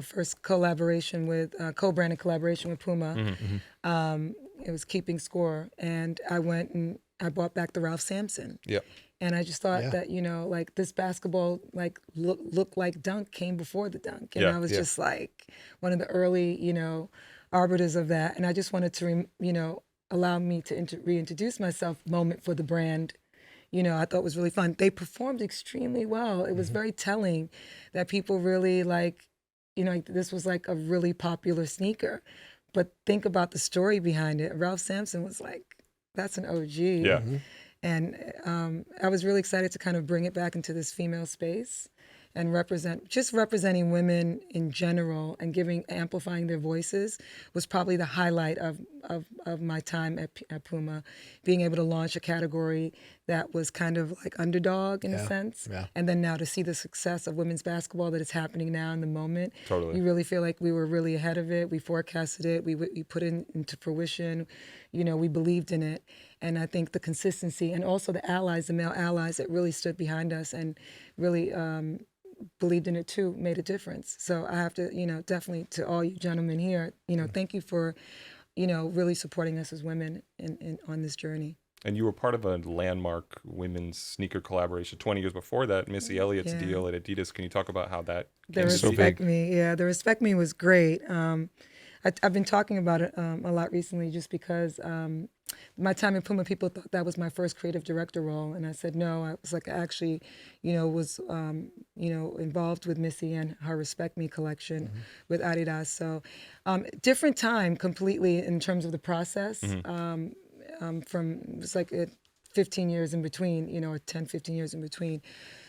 Speaker 2: first collaboration with, co-branded collaboration with Puma, it was Keeping Score. And I went and I bought back the Ralph Sampson.
Speaker 3: Yeah.
Speaker 2: And I just thought
Speaker 1: Yeah.
Speaker 2: that, you know, like this basketball, like look like dunk came before the dunk. And
Speaker 4: Yeah,
Speaker 2: I was
Speaker 3: yeah.
Speaker 2: just like one of the early, you know, arbiters of that. And I just wanted to, you know, allow me to reintroduce myself moment for the brand. You know, I thought was really fun. They performed extremely well. It was very telling that people really like, you know, like, this was like a really popular sneaker. But think about the story behind it. Ralph Sampson was like, that's an OG.
Speaker 4: Yeah.
Speaker 2: And I was really excited to kind of bring it back into this female space and representing women in general and amplifying their voices was probably the highlight of my time at Puma, being able to launch a category that was kind of like underdog in a sense.
Speaker 1: Yeah.
Speaker 2: And then now to see the success of women's basketball that is happening now in the moment,
Speaker 4: Totally.
Speaker 2: you really feel like we were really ahead of it. We forecasted it. We put it into fruition. You know, we believed in it. And I think the consistency and also the allies, the male allies that really stood behind us and really believed in it too, made a difference. So I have to, you know, definitely to all you gentlemen here, you know, thank you for, you know, really supporting us as women on this journey.
Speaker 4: And you were part of a landmark women's sneaker collaboration 20 years before that, Missy Elliott's
Speaker 2: Yeah.
Speaker 4: deal at Adidas. Can you talk about how that
Speaker 2: The
Speaker 4: came to
Speaker 3: so
Speaker 4: be?
Speaker 2: Respect Me, yeah, the Respect Me was great. I've been talking about it a lot recently just because my time in Puma, people thought that was my first creative director role. And I said, no, I was like, actually, you know, was, you know, involved with Missy and her Respect Me collection with Adidas. So different time completely in terms of the process. It was like 15 years in between, you know, or 10, 15 years in between.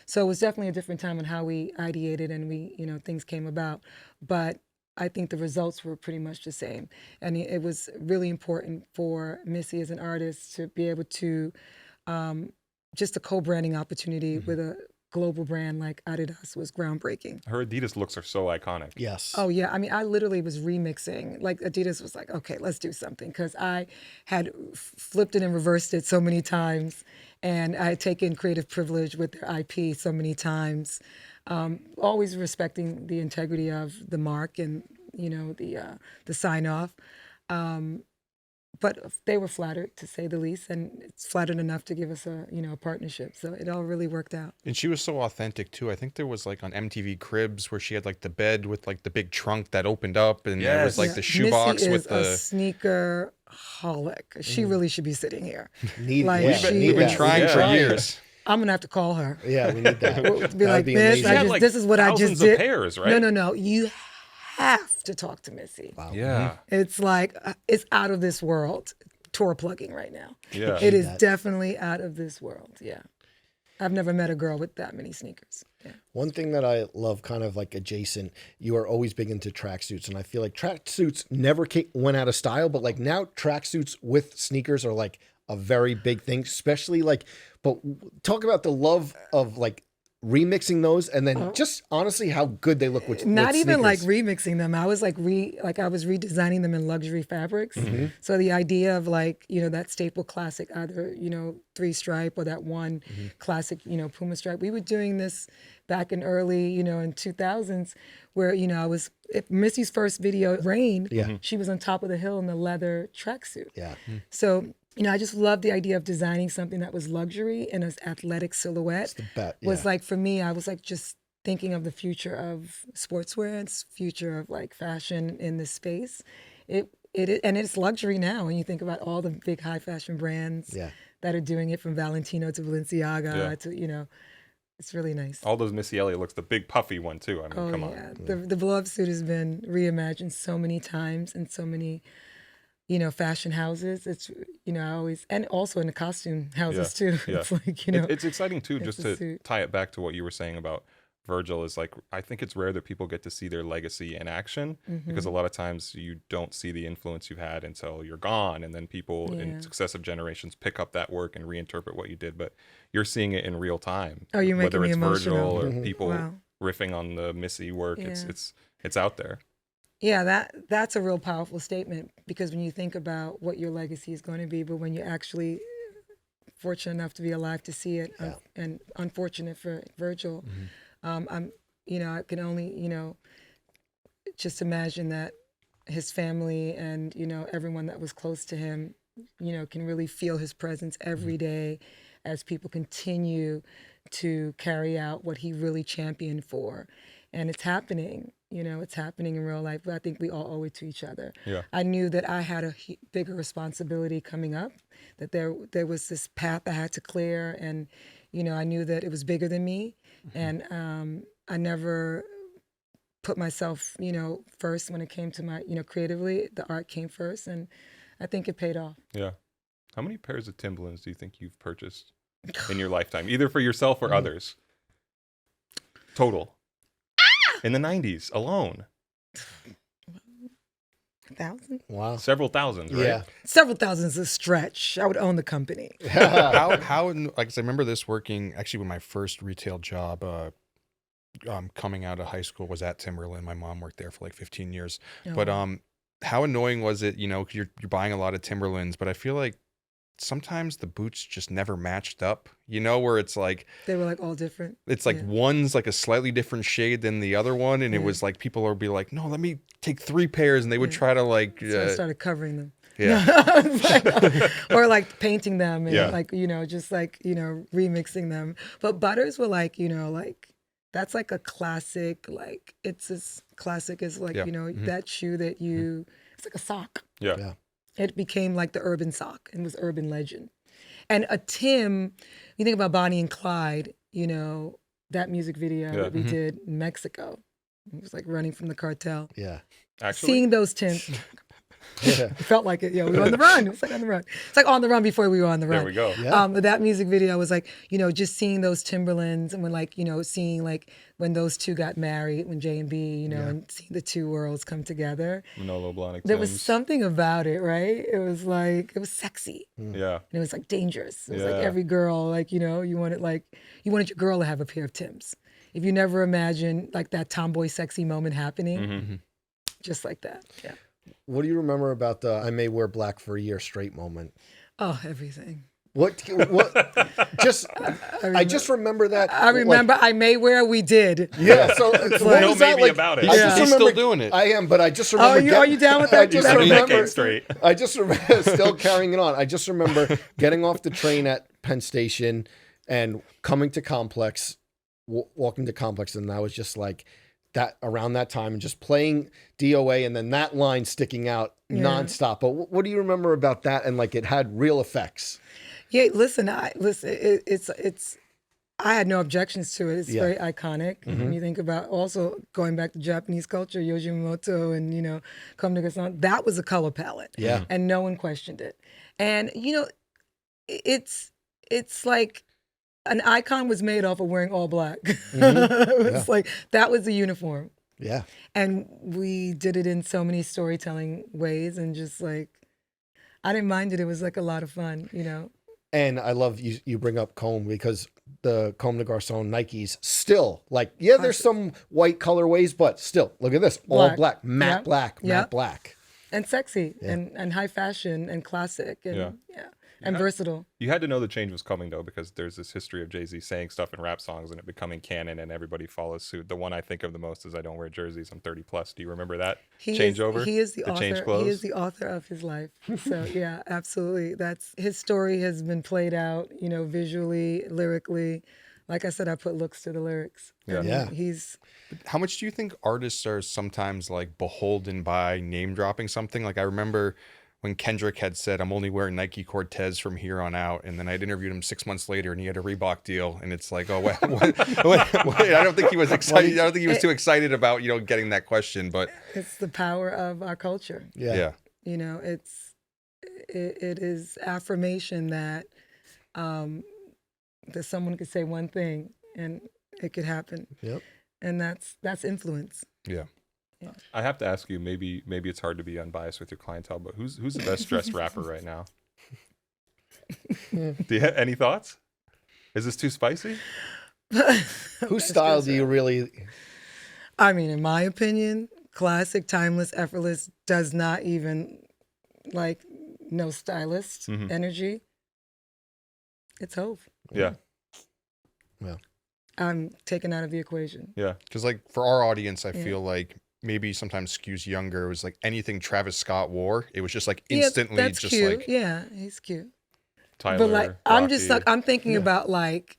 Speaker 2: So it was definitely a different time on how we ideated and we, you know, things came about. But I think the results were pretty much the same. And it was really important for Missy as an artist to be able to, just a co-branding opportunity with a global brand like Adidas was groundbreaking.
Speaker 4: Her Adidas looks are so iconic.
Speaker 1: Yes.
Speaker 2: Oh yeah, I mean, I literally was remixing. Like Adidas was like, okay, let's do something, because I had flipped it and reversed it so many times, and I had taken creative privilege with their IP so many times. Always respecting the integrity of the mark and, you know, the sign off. But they were flattered, to say the least, and it's flattered enough to give us a partnership. So it all really worked out.
Speaker 3: And she was so authentic too. I think there was like on MTV Cribs where she had like the bed with like the big trunk that opened up, and there was like the shoebox
Speaker 2: Missy
Speaker 3: with
Speaker 2: is
Speaker 3: the.
Speaker 2: a sneaker holic. She really should be sitting here.
Speaker 1: Need,
Speaker 2: Like,
Speaker 1: yeah,
Speaker 2: she
Speaker 1: need
Speaker 3: We've been
Speaker 1: that.
Speaker 3: trying
Speaker 4: Yeah.
Speaker 3: for years.
Speaker 2: I'm gonna have to call her.
Speaker 1: Yeah, we need that.
Speaker 2: Be
Speaker 1: That'd
Speaker 2: like,
Speaker 1: be
Speaker 2: Miss,
Speaker 1: amazing.
Speaker 2: this is what I just
Speaker 4: thousands
Speaker 2: did.
Speaker 4: of pairs, right?
Speaker 2: No. You have to talk to Missy.
Speaker 1: Wow.
Speaker 4: Yeah.
Speaker 2: It's like it's out of this world. Tour plugging right now.
Speaker 4: Yeah.
Speaker 2: It is
Speaker 1: That.
Speaker 2: definitely out of this world. Yeah. I've never met a girl with that many sneakers. Yeah.
Speaker 1: One thing that I love, kind of like adjacent, you are always big into tracksuits, and I feel like tracksuits never went out of style, but like now tracksuits with sneakers are like a very big thing, especially like. But talk about the love of like remixing those, and then just honestly how good they look with
Speaker 2: Not even like
Speaker 1: sneakers.
Speaker 2: remixing them. I was like I was redesigning them in luxury fabrics. So the idea of like, you know, that staple classic, either, you know, 3-stripe or that one classic, you know, Puma stripe. We were doing this back in early, you know, in 2000s, where, you know, Missy's first video, Rain, she was on top of the hill in the leather tracksuit.
Speaker 1: Yeah.
Speaker 2: So, you know, I just love the idea of designing something that was luxury and an athletic silhouette.
Speaker 1: bet,
Speaker 2: Was
Speaker 1: yeah.
Speaker 2: like, for me, I was like, just thinking of the future of sportswear, it's future of like fashion in this space. And it's luxury now when you think about all the big high fashion brands that are doing it, from Valentino to Balenciaga to, it's really nice.
Speaker 4: All those Missy Elliott looks, the big puffy one too. I mean, come on.
Speaker 2: The blow-up suit has been reimagined so many times in so many, fashion houses. It's, I always, and also in the costume houses too.
Speaker 4: Yeah.
Speaker 2: It's like,
Speaker 4: it's exciting too, just to tie it back to what you were saying about Virgil, is like, I think it's rare that people get to see their legacy in action, because a lot of times you don't see the influence you've had until you're gone, and then people in successive generations pick up that work and reinterpret what you did. But you're seeing it in real time.
Speaker 2: Oh, you're making me emotional.
Speaker 4: Virgil or people riffing on the Missy work. It's out there.
Speaker 2: Yeah, that's a real powerful statement, because when you think about what your legacy is going to be, but when you're actually fortunate enough to be alive to see it, and unfortunate for Virgil, I can only, just imagine that his family and, everyone that was close to him, can really feel his presence every day as people continue to carry out what he really championed for. And it's happening, it's happening in real life, but I think we all owe it to each other.
Speaker 4: Yeah.
Speaker 2: I knew that I had a bigger responsibility coming up, that there was this path I had to clear, and, I knew that it was bigger than me. And I never put myself, first when it came to my, creatively. The art came first, and I think it paid off.
Speaker 4: Yeah. How many pairs of Timberlands do you think you've purchased in your lifetime, either for yourself or others? Total. In the 90s alone.
Speaker 2: 1,000?
Speaker 1: Wow.
Speaker 4: Several thousands, right?
Speaker 1: Yeah.
Speaker 2: Several thousands is a stretch. I would own the company.
Speaker 3: How like, 'cause I remember this working actually with my first retail job, coming out of high school, was at Timberland. My mom worked there for like 15 years.
Speaker 2: Oh.
Speaker 3: But how annoying was it, 'cause you're buying a lot of Timberlands, but I feel like sometimes the boots just never matched up, where it's like
Speaker 2: They were like all different.
Speaker 3: it's like one's like a slightly different shade than the other one, and it was like people would be like, no, let me take 3 pairs, and they would try to like
Speaker 2: So I started covering them.
Speaker 3: yeah.
Speaker 2: Or like painting them and
Speaker 4: Yeah.
Speaker 2: like, just like, remixing them. But Butters were like, like that's like a classic, like it's as classic as like, that shoe that it's like a sock.
Speaker 4: Yeah.
Speaker 2: It became like the urban sock and was urban legend. And a Tim, you think about Bonnie and Clyde, that music video that we did in Mexico. It was like running from the cartel.
Speaker 1: Yeah.
Speaker 4: Actually,
Speaker 2: Seeing those Tims,
Speaker 1: Yeah.
Speaker 2: it felt like it. Yeah, we were on the run. It was like on the run. It's like on the run before we were on the run.
Speaker 4: there we go.
Speaker 1: Yeah.
Speaker 2: But that music video was like, just seeing those Timberlands, and when like, seeing like when those two got married, when J&B, and seeing the two worlds come together.
Speaker 4: Manolo Blahnik
Speaker 2: There was
Speaker 4: Tim's.
Speaker 2: something about it, right? It was like, it was sexy.
Speaker 4: Yeah.
Speaker 2: And it was like dangerous. It was like
Speaker 4: Yeah.
Speaker 2: every girl, like, you wanted your girl to have a pair of Tims. If you never imagined like that tomboy sexy moment happening, just like that. Yeah.
Speaker 1: What do you remember about the "I may wear black for a year straight" moment?
Speaker 2: Oh, everything.
Speaker 1: What? I just remember that.
Speaker 2: I remember I may wear, we did.
Speaker 1: Yeah. So what
Speaker 4: No
Speaker 1: was that
Speaker 4: maybe
Speaker 1: like?
Speaker 4: about it.
Speaker 1: I just
Speaker 3: He's
Speaker 1: remember,
Speaker 3: still doing it.
Speaker 1: I am, but I just remember.
Speaker 2: Are you down with that?
Speaker 1: I just
Speaker 4: I mean,
Speaker 1: remember.
Speaker 4: decade straight.
Speaker 1: I just remember still carrying it on. I just remember getting off the train at Penn Station and coming to Complex, walking to Complex, and I was just like that around that time, and just playing DOA, and then that line sticking out nonstop. But what do you remember about that? And like it had real effects.
Speaker 2: Yeah, listen. It's. I had no objections to it. It's very iconic. When you think about also going back to Japanese culture, Yojimimoto and Comme des Garçons, that was a color palette.
Speaker 1: Yeah.
Speaker 2: And no one questioned it. And it's like an icon was made off of wearing all black. It was like that was the uniform.
Speaker 1: Yeah.
Speaker 2: And we did it in so many storytelling ways, and just like I didn't mind it. It was like a lot of fun,
Speaker 1: And I love you bring up Comme, because the Comme des Garçons Nikes still like, there's some white colorways, but still look at this, all black, matte black, matte black.
Speaker 2: And sexy and high fashion and classic and and versatile.
Speaker 4: You had to know the change was coming, though, because there's this history of Jay-Z saying stuff in rap songs and it becoming canon, and everybody follows suit. The one I think of the most is "I don't wear jerseys, I'm 30 plus." Do you remember that changeover?
Speaker 2: He is the author.
Speaker 4: Change clothes?
Speaker 2: He is the author of his life. So yeah, absolutely. That's his story has been played out, visually, lyrically, like I said, I put looks to the lyrics.
Speaker 4: Yeah.
Speaker 1: Yeah.
Speaker 2: He's
Speaker 3: How much do you think artists are sometimes like beholden by name dropping something? Like I remember when Kendrick had said, "I'm only wearing Nike Cortez from here on out," and then I'd interviewed him 6 months later, and he had a Reebok deal, and it's like, oh, what? I don't think he was excited. I don't think he was too excited about getting that question, but
Speaker 2: it's the power of our culture.
Speaker 3: yeah.
Speaker 2: You know, it is affirmation that that someone could say one thing and it could happen.
Speaker 1: Yep.
Speaker 2: And that's influence.
Speaker 3: Yeah.
Speaker 4: I have to ask you, maybe it's hard to be unbiased with your clientele, but who's the best dressed rapper right now? Do you have any thoughts? Is this too spicy?
Speaker 1: Whose style do you really?
Speaker 2: I mean, in my opinion, classic, timeless, effortless, does not even like no stylist energy. It's Hove.
Speaker 4: Yeah.
Speaker 1: Well,
Speaker 2: I'm taken out of the equation.
Speaker 4: Yeah.
Speaker 3: Because like for our audience, I feel like maybe sometimes skews younger. It was like anything Travis Scott wore, it was just like instantly
Speaker 2: that's
Speaker 3: just
Speaker 2: cute.
Speaker 3: like
Speaker 2: Yeah, he's cute.
Speaker 4: Tyler,
Speaker 2: But like I'm just
Speaker 4: Rocky.
Speaker 2: like I'm thinking about like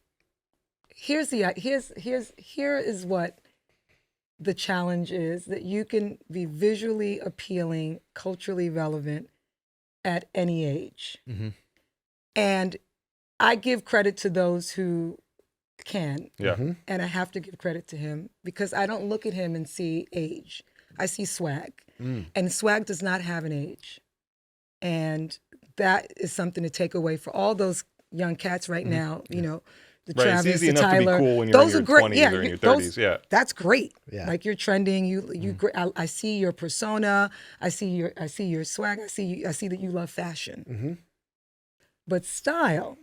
Speaker 2: here is what the challenge is, that you can be visually appealing, culturally relevant at any age.
Speaker 3: Mhm.
Speaker 2: And I give credit to those who can.
Speaker 4: Yeah.
Speaker 2: And I have to give credit to him because I don't look at him and see age. I see swag. And swag does not have an age. And that is something to take away for all those young cats right now, you know, the
Speaker 4: Right,
Speaker 2: Travis,
Speaker 4: it's easy
Speaker 2: the
Speaker 4: enough
Speaker 2: Tyler.
Speaker 4: to be cool when you're
Speaker 2: Those
Speaker 4: in
Speaker 2: are
Speaker 4: your
Speaker 2: great.
Speaker 4: 20s
Speaker 2: Yeah,
Speaker 4: or in your
Speaker 2: those-
Speaker 4: 30s. Yeah.
Speaker 2: That's great.
Speaker 1: Yeah.
Speaker 2: Like you're trending. I see your persona. I see your swag. I see that you love fashion. But style,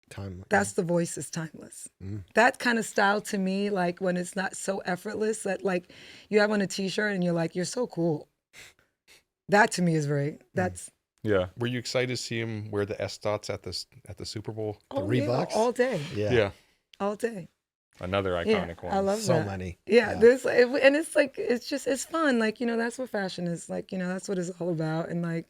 Speaker 1: time.
Speaker 2: that's the voice is timeless. That kind of style to me, like when it's not so effortless, that like you have on a t-shirt and you're like, you're so cool. That to me is very, that's.
Speaker 4: Yeah.
Speaker 3: Were you excited to see him wear the S dots at the Super Bowl?
Speaker 1: The
Speaker 2: Oh, yeah,
Speaker 1: Reeboks?
Speaker 2: all day.
Speaker 1: Yeah.
Speaker 2: All day.
Speaker 4: Another
Speaker 2: Yeah,
Speaker 4: iconic one.
Speaker 2: I love
Speaker 1: So
Speaker 2: that.
Speaker 1: many.
Speaker 2: Yeah,
Speaker 1: Yeah.
Speaker 2: there's and it's like it's fun. Like, you know, that's what fashion is. Like, you know, that's what it's all about. And like,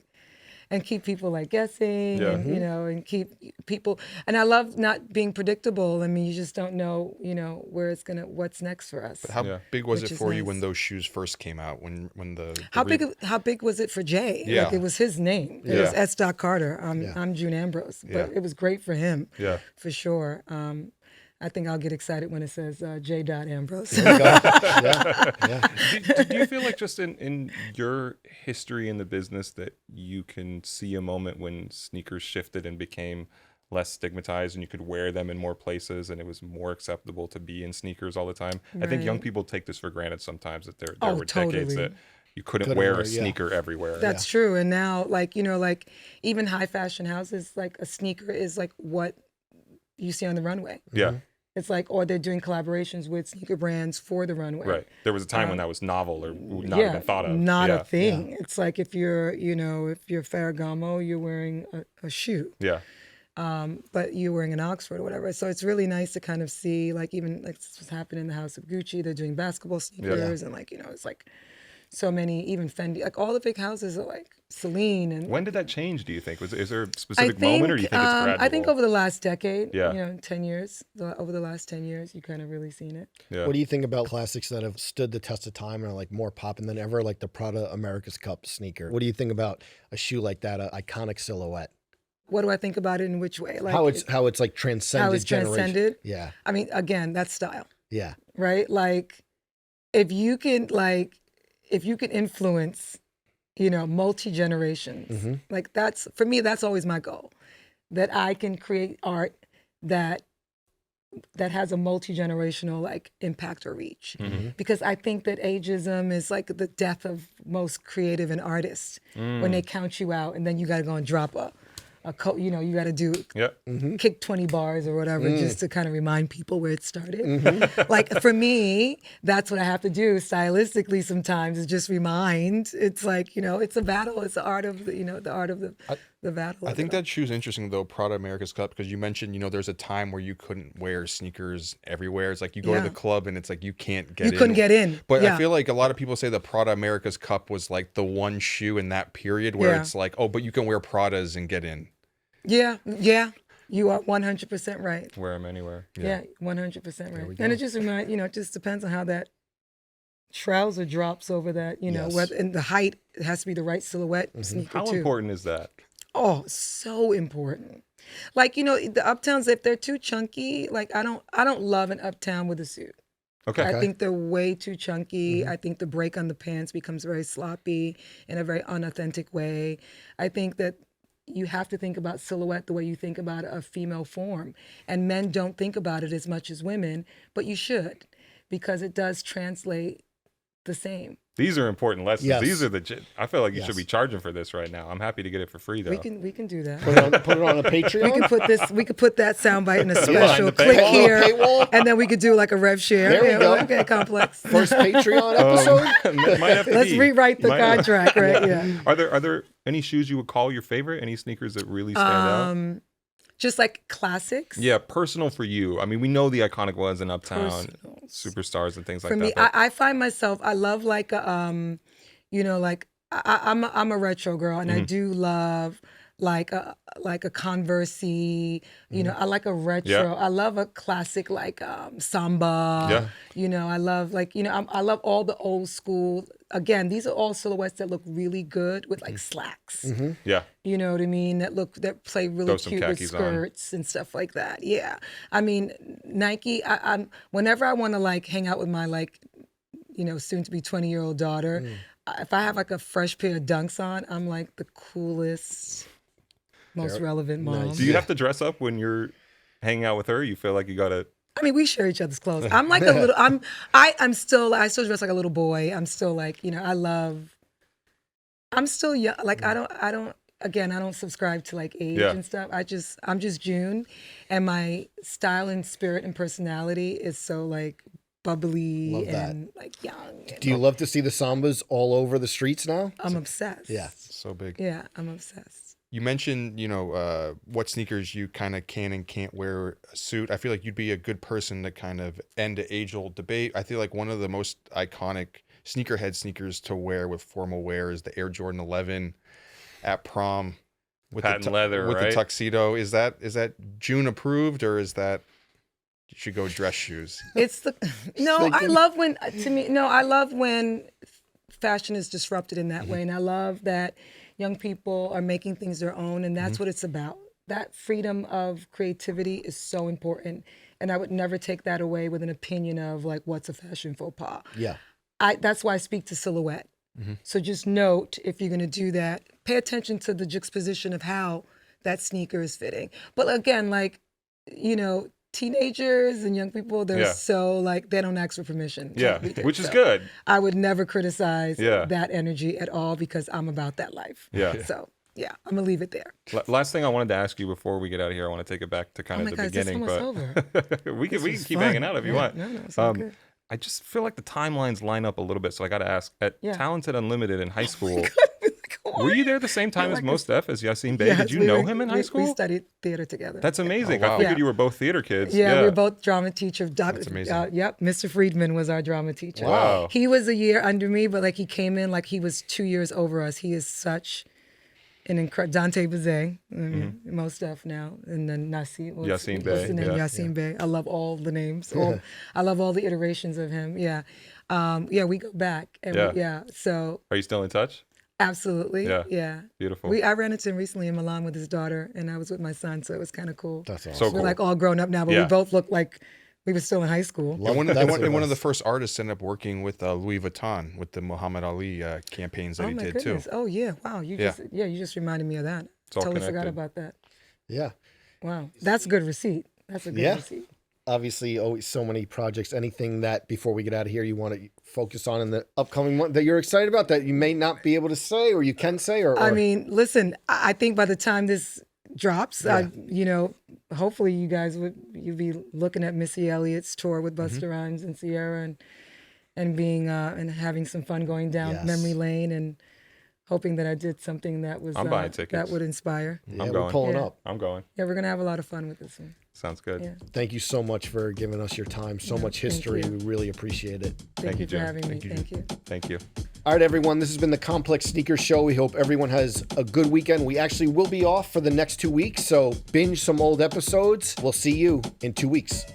Speaker 2: and keep people like guessing
Speaker 4: Yeah.
Speaker 2: and you know, and keep people. And I love not being predictable. I mean, you just don't know, you know, what's next for us.
Speaker 3: How
Speaker 4: Yeah.
Speaker 3: big was
Speaker 2: Which
Speaker 3: it
Speaker 2: is
Speaker 3: for you
Speaker 2: nice.
Speaker 3: when those shoes first came out? When the
Speaker 2: How
Speaker 3: Reebok-
Speaker 2: big was it for Jay?
Speaker 3: Yeah.
Speaker 2: Like it was his name. It was
Speaker 3: Yeah.
Speaker 2: S. Carter.
Speaker 1: Yeah.
Speaker 2: I'm June Ambrose. But
Speaker 3: Yeah.
Speaker 2: it was great for him.
Speaker 4: Yeah.
Speaker 2: For sure. I think I'll get excited when it says J. Ambrose.
Speaker 4: Do you feel like just in your history in the business that you can see a moment when sneakers shifted and became less stigmatized and you could wear them in more places and it was more acceptable to be in sneakers all the time? I think young
Speaker 2: Right.
Speaker 4: people take this for granted sometimes, that there
Speaker 2: Oh,
Speaker 4: were decades
Speaker 2: totally.
Speaker 4: that you couldn't
Speaker 1: Couldn't
Speaker 4: wear
Speaker 1: wear,
Speaker 4: a
Speaker 1: yeah.
Speaker 4: sneaker everywhere.
Speaker 2: That's true. And now, like, you know, like even high fashion houses, like a sneaker is like what you see on the runway.
Speaker 4: Yeah.
Speaker 2: It's like, or they're doing collaborations with sneaker brands for the runway.
Speaker 4: Right. There was a time when that was novel or not even thought of.
Speaker 2: Not
Speaker 4: yeah.
Speaker 2: a thing. It's like if you're Ferragamo, you're wearing a shoe.
Speaker 4: Yeah.
Speaker 2: But you're wearing an Oxford or whatever. So it's really nice to kind of see, like, even like this was happening in the house of Gucci. They're doing basketball sneakers and like, you know, it's like so many, even Fendi, like all the big houses are like Celine. And
Speaker 4: When did that change, do you think? Is there a specific moment, or do you think it's gradual?
Speaker 2: I think over the last decade,
Speaker 4: Yeah.
Speaker 2: you know, 10 years, over the last 10 years, you kind of really seen it.
Speaker 4: Yeah.
Speaker 1: What do you think about classics that have stood the test of time and are like more popping than ever, like the Prada America's Cup sneaker? What do you think about a shoe like that, an iconic silhouette?
Speaker 2: What do I think about it in which way? Like
Speaker 1: How it's like transcended
Speaker 2: how it's
Speaker 1: generation.
Speaker 2: transcended?
Speaker 1: Yeah.
Speaker 2: I mean, again, that's style,
Speaker 1: Yeah.
Speaker 2: right? Like if you can influence, you know, multi-generations, like that's, for me, that's always my goal, that I can create art that has a multi-generational like impact or reach. Because I think that ageism is like the death of most creative and artists when they count you out and then you got to go and drop a you know, you got to do
Speaker 4: Yeah.
Speaker 2: kick 20 bars or whatever just to kind of remind people where it started. Like for me, that's what I have to do stylistically sometimes, is just remind. It's like, you know, it's a battle. It's the art of the, you know, the art of the battle.
Speaker 3: I
Speaker 2: of
Speaker 3: think
Speaker 2: it all.
Speaker 3: that shoe's interesting though, Prada America's Cup, because you mentioned, you know, there's a time where you couldn't wear sneakers everywhere. It's like you go to
Speaker 2: Yeah.
Speaker 3: the club and it's like you can't get in.
Speaker 2: You couldn't get in.
Speaker 3: But
Speaker 2: Yeah.
Speaker 3: I feel like a lot of people say the Prada America's Cup was like the one shoe in that period where
Speaker 2: Yeah.
Speaker 3: it's like, oh, but you can wear Pradas and get in.
Speaker 2: Yeah. You are 100% right.
Speaker 4: Wear them anywhere.
Speaker 2: Yeah, 100%
Speaker 1: we
Speaker 2: right.
Speaker 1: go.
Speaker 2: And it just it just depends on how that trouser drops over that,
Speaker 1: Yes.
Speaker 2: whether, and the height, it has to be the right silhouette sneaker
Speaker 4: How
Speaker 2: too.
Speaker 4: important is that?
Speaker 2: Oh, so important. Like, the Uptowns, if they're too chunky, like I don't love an Uptown with a suit.
Speaker 4: Okay.
Speaker 2: I think they're way too chunky. I think the break on the pants becomes very sloppy in a very unauthentic way. I think that you have to think about silhouette the way you think about a female form. And men don't think about it as much as women, but you should, because it does translate the same.
Speaker 4: These are important lessons.
Speaker 1: Yes.
Speaker 4: These are I feel like you should
Speaker 1: Yes.
Speaker 4: be charging for this right now. I'm happy to get it for free though.
Speaker 2: We can do that.
Speaker 1: Put it on a Patreon.
Speaker 2: We could put that soundbite in a special.
Speaker 4: the
Speaker 2: Click
Speaker 4: paywall.
Speaker 2: here,
Speaker 1: Paywall.
Speaker 2: and then we could do like a rev share.
Speaker 1: There we
Speaker 2: Yeah,
Speaker 1: go.
Speaker 2: Okay, complex.
Speaker 1: First Patreon episode.
Speaker 4: Might have to
Speaker 2: Let's
Speaker 4: be.
Speaker 2: rewrite the
Speaker 4: Might-
Speaker 2: contract, right? Yeah.
Speaker 4: Are there any shoes you would call your favorite? Any sneakers that really stand out?
Speaker 2: Just like classics.
Speaker 4: Yeah, personal for you. I mean, we know the iconic ones in Uptown,
Speaker 2: Personals.
Speaker 4: Superstars and things like
Speaker 2: For me,
Speaker 4: that.
Speaker 2: I find myself, I love like a, like I'm a retro girl, and I do love like a Converse-y, I like a retro.
Speaker 4: Yeah.
Speaker 2: I love a classic like samba.
Speaker 4: Yeah.
Speaker 2: I love I love all the old school. Again, these are all silhouettes that look really good with like slacks.
Speaker 4: Yeah.
Speaker 2: You know what I mean? That play really
Speaker 4: Throw some
Speaker 2: cute with
Speaker 4: khakis on.
Speaker 2: skirts and stuff like that. Yeah. I mean, Nike, I'm whenever I want to like hang out with my soon to be 20-year-old daughter, if I have like a fresh pair of Dunks on, I'm like the coolest, most relevant mom.
Speaker 1: Nice.
Speaker 4: Do you have to dress up when you're hanging out with her? You feel like you got to.
Speaker 2: I mean, we share each other's clothes. I'm like a little. I still dress like a little boy. I'm still like, I'm still young. Like I don't subscribe to like age
Speaker 4: Yeah.
Speaker 2: and stuff. I'm just June, and my style and spirit and personality is so like bubbly
Speaker 1: Love that.
Speaker 2: and like young. And
Speaker 1: Do you love to see the sambas all over the streets now?
Speaker 2: I'm obsessed.
Speaker 1: Yeah.
Speaker 3: So big.
Speaker 2: Yeah, I'm obsessed.
Speaker 3: You mentioned, what sneakers you kind of can and can't wear a suit. I feel like you'd be a good person to kind of end an age-old debate. I feel like one of the most iconic sneakerhead sneakers to wear with formal wear is the Air Jordan 11 at prom with
Speaker 4: Patent leather,
Speaker 3: with
Speaker 4: right?
Speaker 3: the tuxedo. Is that June approved, or is that you should go dress shoes?
Speaker 2: It's the I love when fashion is disrupted in that way, and I love that young people are making things their own, and that's what it's about. That freedom of creativity is so important, and I would never take that away with an opinion of like what's a fashion faux pas.
Speaker 1: Yeah.
Speaker 2: That's why I speak to silhouette. So just note, if you're going to do that, pay attention to the juxtaposition of how that sneaker is fitting. But again, like, teenagers and young people, they're
Speaker 4: Yeah.
Speaker 2: so like, they don't ask for permission.
Speaker 4: Yeah,
Speaker 2: We did.
Speaker 4: which is
Speaker 2: So
Speaker 4: good.
Speaker 2: I would never criticize
Speaker 4: Yeah.
Speaker 2: that energy at all because I'm about that life.
Speaker 4: Yeah.
Speaker 2: So yeah, I'm gonna leave it there.
Speaker 4: Last thing I wanted to ask you before we get out of here, I want to take it back to kind
Speaker 2: Oh
Speaker 4: of
Speaker 2: my
Speaker 4: the
Speaker 2: gosh, this
Speaker 4: beginning,
Speaker 2: almost
Speaker 4: but we can
Speaker 2: was
Speaker 4: keep
Speaker 2: fun.
Speaker 4: hanging out if you
Speaker 2: Yeah,
Speaker 4: want.
Speaker 2: no, it's all good.
Speaker 4: I just feel like the timelines line up a little bit, so I got to ask: at
Speaker 2: Yeah.
Speaker 4: Talented Unlimited in high school,
Speaker 2: Come
Speaker 4: were
Speaker 2: on.
Speaker 4: you there the same time as Mos Def, as Yassine Bey?
Speaker 2: Yes,
Speaker 4: Did you
Speaker 2: we
Speaker 4: know
Speaker 2: were-
Speaker 4: him in
Speaker 2: we-
Speaker 4: high school?
Speaker 2: We studied theater together.
Speaker 4: That's amazing.
Speaker 3: Oh, wow.
Speaker 4: I figured
Speaker 2: Yeah.
Speaker 4: you were both theater kids.
Speaker 2: Yeah, we were both drama teacher.
Speaker 3: That's amazing.
Speaker 2: Yep, Mr. Friedman was our drama teacher.
Speaker 4: Wow.
Speaker 2: He was a year under me, but like he came in like he was 2 years over us. He is such an incredible Dante Bazet, most stuff now, and then
Speaker 4: Yassine Bey,
Speaker 2: What's the name?
Speaker 4: yeah.
Speaker 2: Yassine Bey. I love all the names. I love all the iterations of him. Yeah, we go back. And
Speaker 4: Yeah.
Speaker 2: So
Speaker 4: Are you still in touch?
Speaker 2: absolutely.
Speaker 4: Yeah.
Speaker 2: Yeah.
Speaker 4: Beautiful.
Speaker 2: I ran into him recently in Milan with his daughter, and I was with my son, so it was kind of cool.
Speaker 1: That's awesome.
Speaker 4: So
Speaker 2: We're
Speaker 4: cool.
Speaker 2: like all grown up now, but
Speaker 4: Yeah.
Speaker 2: we both look like we were still in high school.
Speaker 1: Love
Speaker 3: And
Speaker 1: that.
Speaker 3: one of the first artists ended up working with Louis Vuitton with the Muhammad Ali campaigns that
Speaker 2: Oh
Speaker 3: he
Speaker 2: my
Speaker 3: did
Speaker 2: goodness!
Speaker 3: too.
Speaker 2: Oh yeah! Wow! You just reminded me of that.
Speaker 4: all
Speaker 2: Totally forgot
Speaker 4: connected.
Speaker 2: about that.
Speaker 1: Yeah.
Speaker 2: Wow, that's a good receipt. That's a good
Speaker 1: Yeah.
Speaker 2: receipt.
Speaker 1: Obviously, always so many projects. Anything that before we get out of here, you want to focus on in the upcoming month that you're excited about that you may not be able to say or you can say, or
Speaker 2: I mean, listen. I think by the time this drops, hopefully you guys you'll be looking at Missy Elliott's tour with Busta Rhymes and Sierra and being and having some fun going down
Speaker 1: Yes.
Speaker 2: memory lane and hoping that I did something that was
Speaker 4: I'm buying
Speaker 2: that
Speaker 4: tickets.
Speaker 2: would inspire.
Speaker 1: yeah,
Speaker 4: I'm
Speaker 1: we're
Speaker 4: going.
Speaker 1: pulling
Speaker 2: Yeah.
Speaker 1: up.
Speaker 4: I'm going.
Speaker 2: Yeah, we're gonna have a lot of fun with this one.
Speaker 4: Sounds good.
Speaker 2: Yeah.
Speaker 1: Thank you so much for giving us your time. So much history.
Speaker 2: you.
Speaker 1: We really appreciate it.
Speaker 2: Thank you for
Speaker 4: Jim.
Speaker 2: having me.
Speaker 3: Thank you,
Speaker 2: Thank you.
Speaker 4: Thank you.
Speaker 1: All right, everyone, this has been the Complex Sneaker Show. We hope everyone has a good weekend. We actually will be off for the next 2 weeks, so binge some old episodes. We'll see you in 2 weeks.